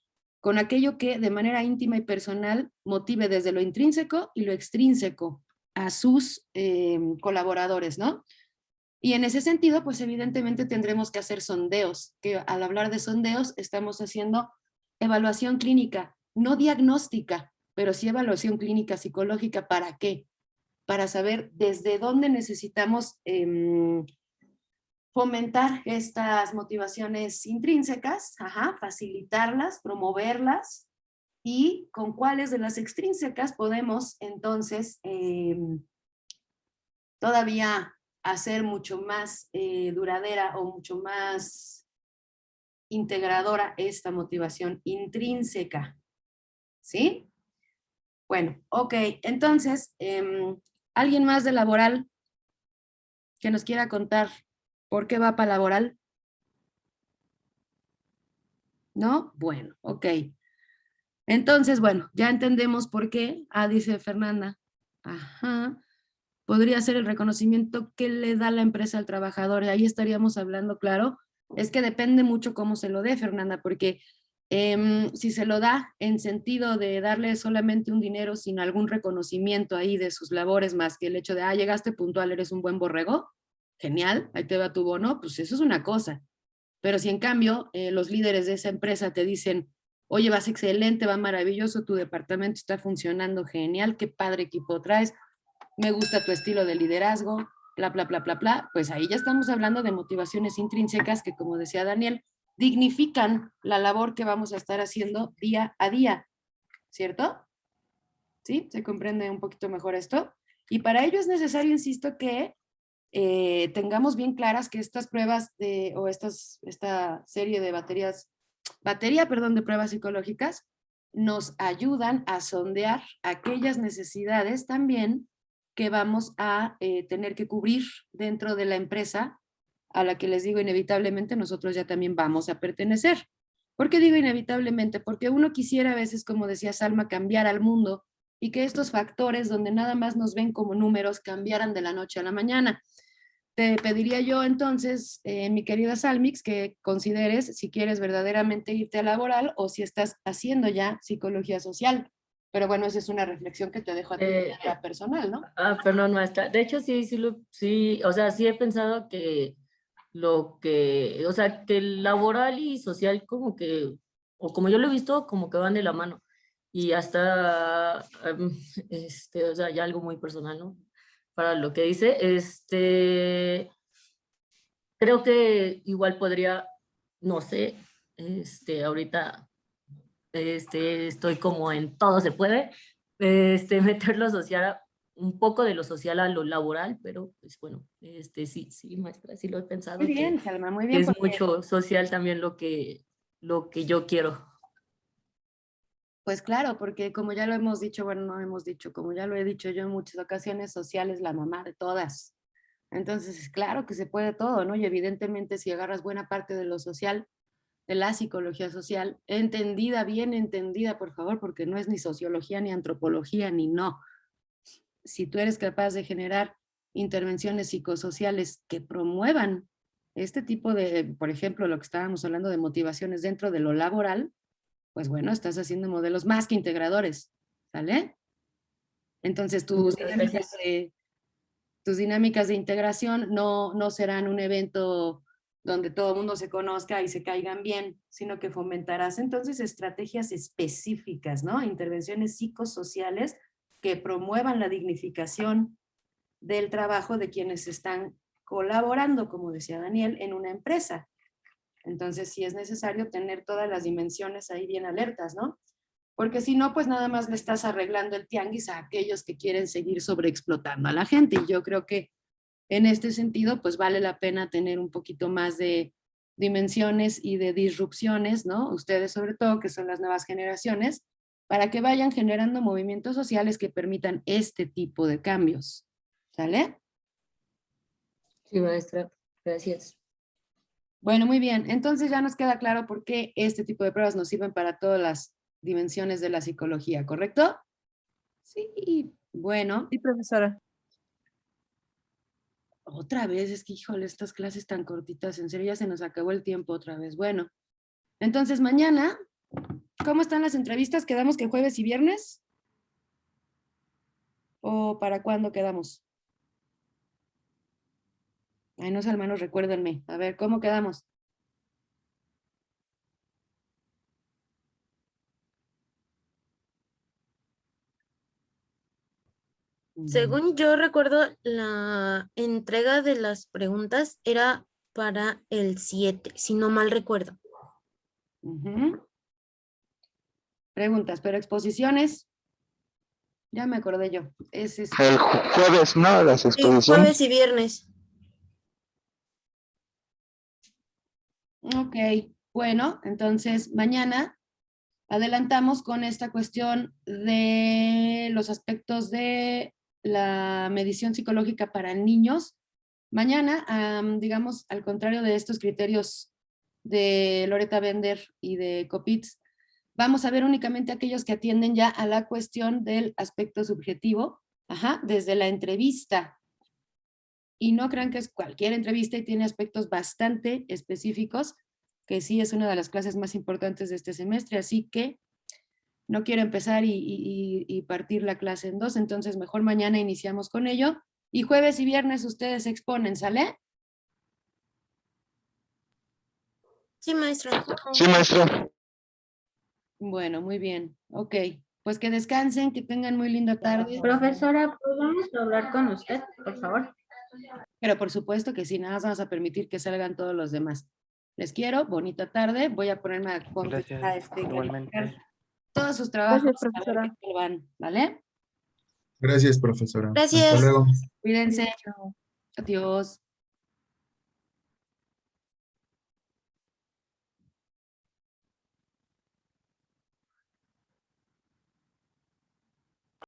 Speaker 1: con aquello que de manera íntima y personal motive desde lo intrínseco y lo extrínseco a sus colaboradores, ¿no? Y en ese sentido, pues evidentemente tendremos que hacer sondeos, que al hablar de sondeos estamos haciendo evaluación clínica, no diagnóstica, pero sí evaluación clínica psicológica. ¿Para qué? Para saber desde dónde necesitamos fomentar estas motivaciones intrínsecas, facilitarlas, promoverlas, y con cuáles de las extrínsecas podemos entonces todavía hacer mucho más duradera o mucho más integradora esta motivación intrínseca. ¿Sí? Bueno, ok, entonces, ¿alguien más de laboral que nos quiera contar por qué va para laboral? ¿No? Bueno, ok. Entonces, bueno, ya entendemos por qué. Dice Fernanda. Ajá. Podría ser el reconocimiento que le da la empresa al trabajador. Ahí estaríamos hablando, claro. Es que depende mucho cómo se lo dé, Fernanda, porque si se lo da en sentido de darle solamente un dinero sin algún reconocimiento ahí de sus labores, más que el hecho de, llegaste puntual, eres un buen borrego, genial, ahí te va tu bono, pues eso es una cosa. Pero si en cambio los líderes de esa empresa te dicen, oye, vas excelente, va maravilloso, tu departamento está funcionando genial, qué padre equipo traes, me gusta tu estilo de liderazgo, bla, bla, bla, bla, bla, pues ahí ya estamos hablando de motivaciones intrínsecas que, como decía Daniel, dignifican la labor que vamos a estar haciendo día a día, ¿cierto? ¿Sí? ¿Se comprende un poquito mejor esto? Y para ello es necesario, insisto, que tengamos bien claras que estas pruebas esta serie de batería de pruebas psicológicas nos ayudan a sondear aquellas necesidades también que vamos a tener que cubrir dentro de la empresa a la que les digo inevitablemente nosotros ya también vamos a pertenecer. ¿Por qué digo inevitablemente? Porque uno quisiera a veces, como decía Salma, cambiar al mundo y que estos factores donde nada más nos ven como números cambiaran de la noche a la mañana. Te pediría yo entonces, mi querida Salmix, que consideres si quieres verdaderamente irte a laboral o si estás haciendo ya psicología social. Pero bueno, esa es una reflexión que te dejo a ti personal, ¿no?
Speaker 11: Perdón, maestra. De hecho, sí, o sea, sí he pensado que o sea, que el laboral y social como que, o como yo lo he visto, como que van de la mano. Y hasta, o sea, ya algo muy personal, ¿no? Para lo que dice, creo que igual podría, no sé, ahorita, estoy como en todo se puede, meter lo social, un poco de lo social a lo laboral, pero pues bueno, sí, maestra, sí lo he pensado.
Speaker 1: Muy bien, Salma, muy bien.
Speaker 11: Es mucho social también lo que yo quiero.
Speaker 1: Pues claro, porque como ya lo hemos dicho, bueno, no hemos dicho, como ya lo he dicho yo en muchas ocasiones, social es la mamá de todas. Entonces, claro que se puede todo, ¿no? Y evidentemente si agarras buena parte de lo social, de la psicología social, entendida, bien entendida, por favor, porque no es ni sociología, ni antropología, ni no. Si tú eres capaz de generar intervenciones psicosociales que promuevan este tipo de, por ejemplo, lo que estábamos hablando de motivaciones dentro de lo laboral, pues bueno, estás haciendo modelos más que integradores, ¿sale? Entonces tus dinámicas de integración no serán un evento donde todo el mundo se conozca y se caigan bien, sino que fomentarás entonces estrategias específicas, ¿no? Intervenciones psicosociales que promuevan la dignificación del trabajo de quienes están colaborando, como decía Daniel, en una empresa. Entonces sí es necesario tener todas las dimensiones ahí bien alertas, ¿no? Porque si no, pues nada más le estás arreglando el tianguis a aquellos que quieren seguir sobreexplotando a la gente. Y yo creo que en este sentido, pues vale la pena tener un poquito más de dimensiones y de disrupciones, ¿no? Ustedes sobre todo, que son las nuevas generaciones, para que vayan generando movimientos sociales que permitan este tipo de cambios. ¿Sale?
Speaker 11: Sí, maestra. Gracias.
Speaker 1: Bueno, muy bien. Entonces ya nos queda claro por qué este tipo de pruebas nos sirven para todas las dimensiones de la psicología, ¿correcto? Sí, bueno.
Speaker 12: Sí, profesora.
Speaker 1: Otra vez, es que, híjole, estas clases tan cortitas, en serio ya se nos acabó el tiempo otra vez. Bueno, entonces mañana ¿Cómo están las entrevistas? ¿Quedamos que jueves y viernes? ¿O para cuándo quedamos? Ay, no sé, hermanos, recuérdenme. A ver, ¿cómo quedamos?
Speaker 2: Según yo recuerdo, la entrega de las preguntas era para el 7, si no mal recuerdo.
Speaker 1: Ujú. Preguntas, pero exposiciones. Ya me acordé yo. Es
Speaker 12: El jueves, ¿no? Las
Speaker 2: Sí,
Speaker 12: exposiciones.
Speaker 2: jueves y viernes.
Speaker 1: Ok, bueno, entonces mañana adelantamos con esta cuestión de los aspectos de la medición psicológica para niños. Mañana, digamos, al contrario de estos criterios de Loretta Bender y de Copitz, vamos a ver únicamente aquellos que atienden ya a la cuestión del aspecto subjetivo, desde la entrevista. Y no crean que es cualquier entrevista y tiene aspectos bastante específicos, que sí es una de las clases más importantes de este semestre, así que no quiero empezar y partir la clase en dos, entonces mejor mañana iniciamos con ello. Y jueves y viernes ustedes se exponen, ¿sale?
Speaker 2: Sí, maestra.
Speaker 12: Sí, maestra.
Speaker 1: Bueno, muy bien. Ok, pues que descansen, que tengan muy linda tarde.
Speaker 13: Profesora, ¿podemos hablar con usted, por favor?
Speaker 1: Pero por supuesto que sí, nada más vamos a permitir que salgan todos los demás. Les quiero, bonita tarde. Voy a ponerme a
Speaker 4: Gracias, igualmente.
Speaker 1: calificar todos sus trabajos.
Speaker 8: Gracias,
Speaker 1: A ver
Speaker 8: profesora.
Speaker 1: qué tal van, ¿vale?
Speaker 6: Gracias, profesora. Hasta
Speaker 2: Gracias.
Speaker 6: luego.
Speaker 1: Cuídense. Adiós.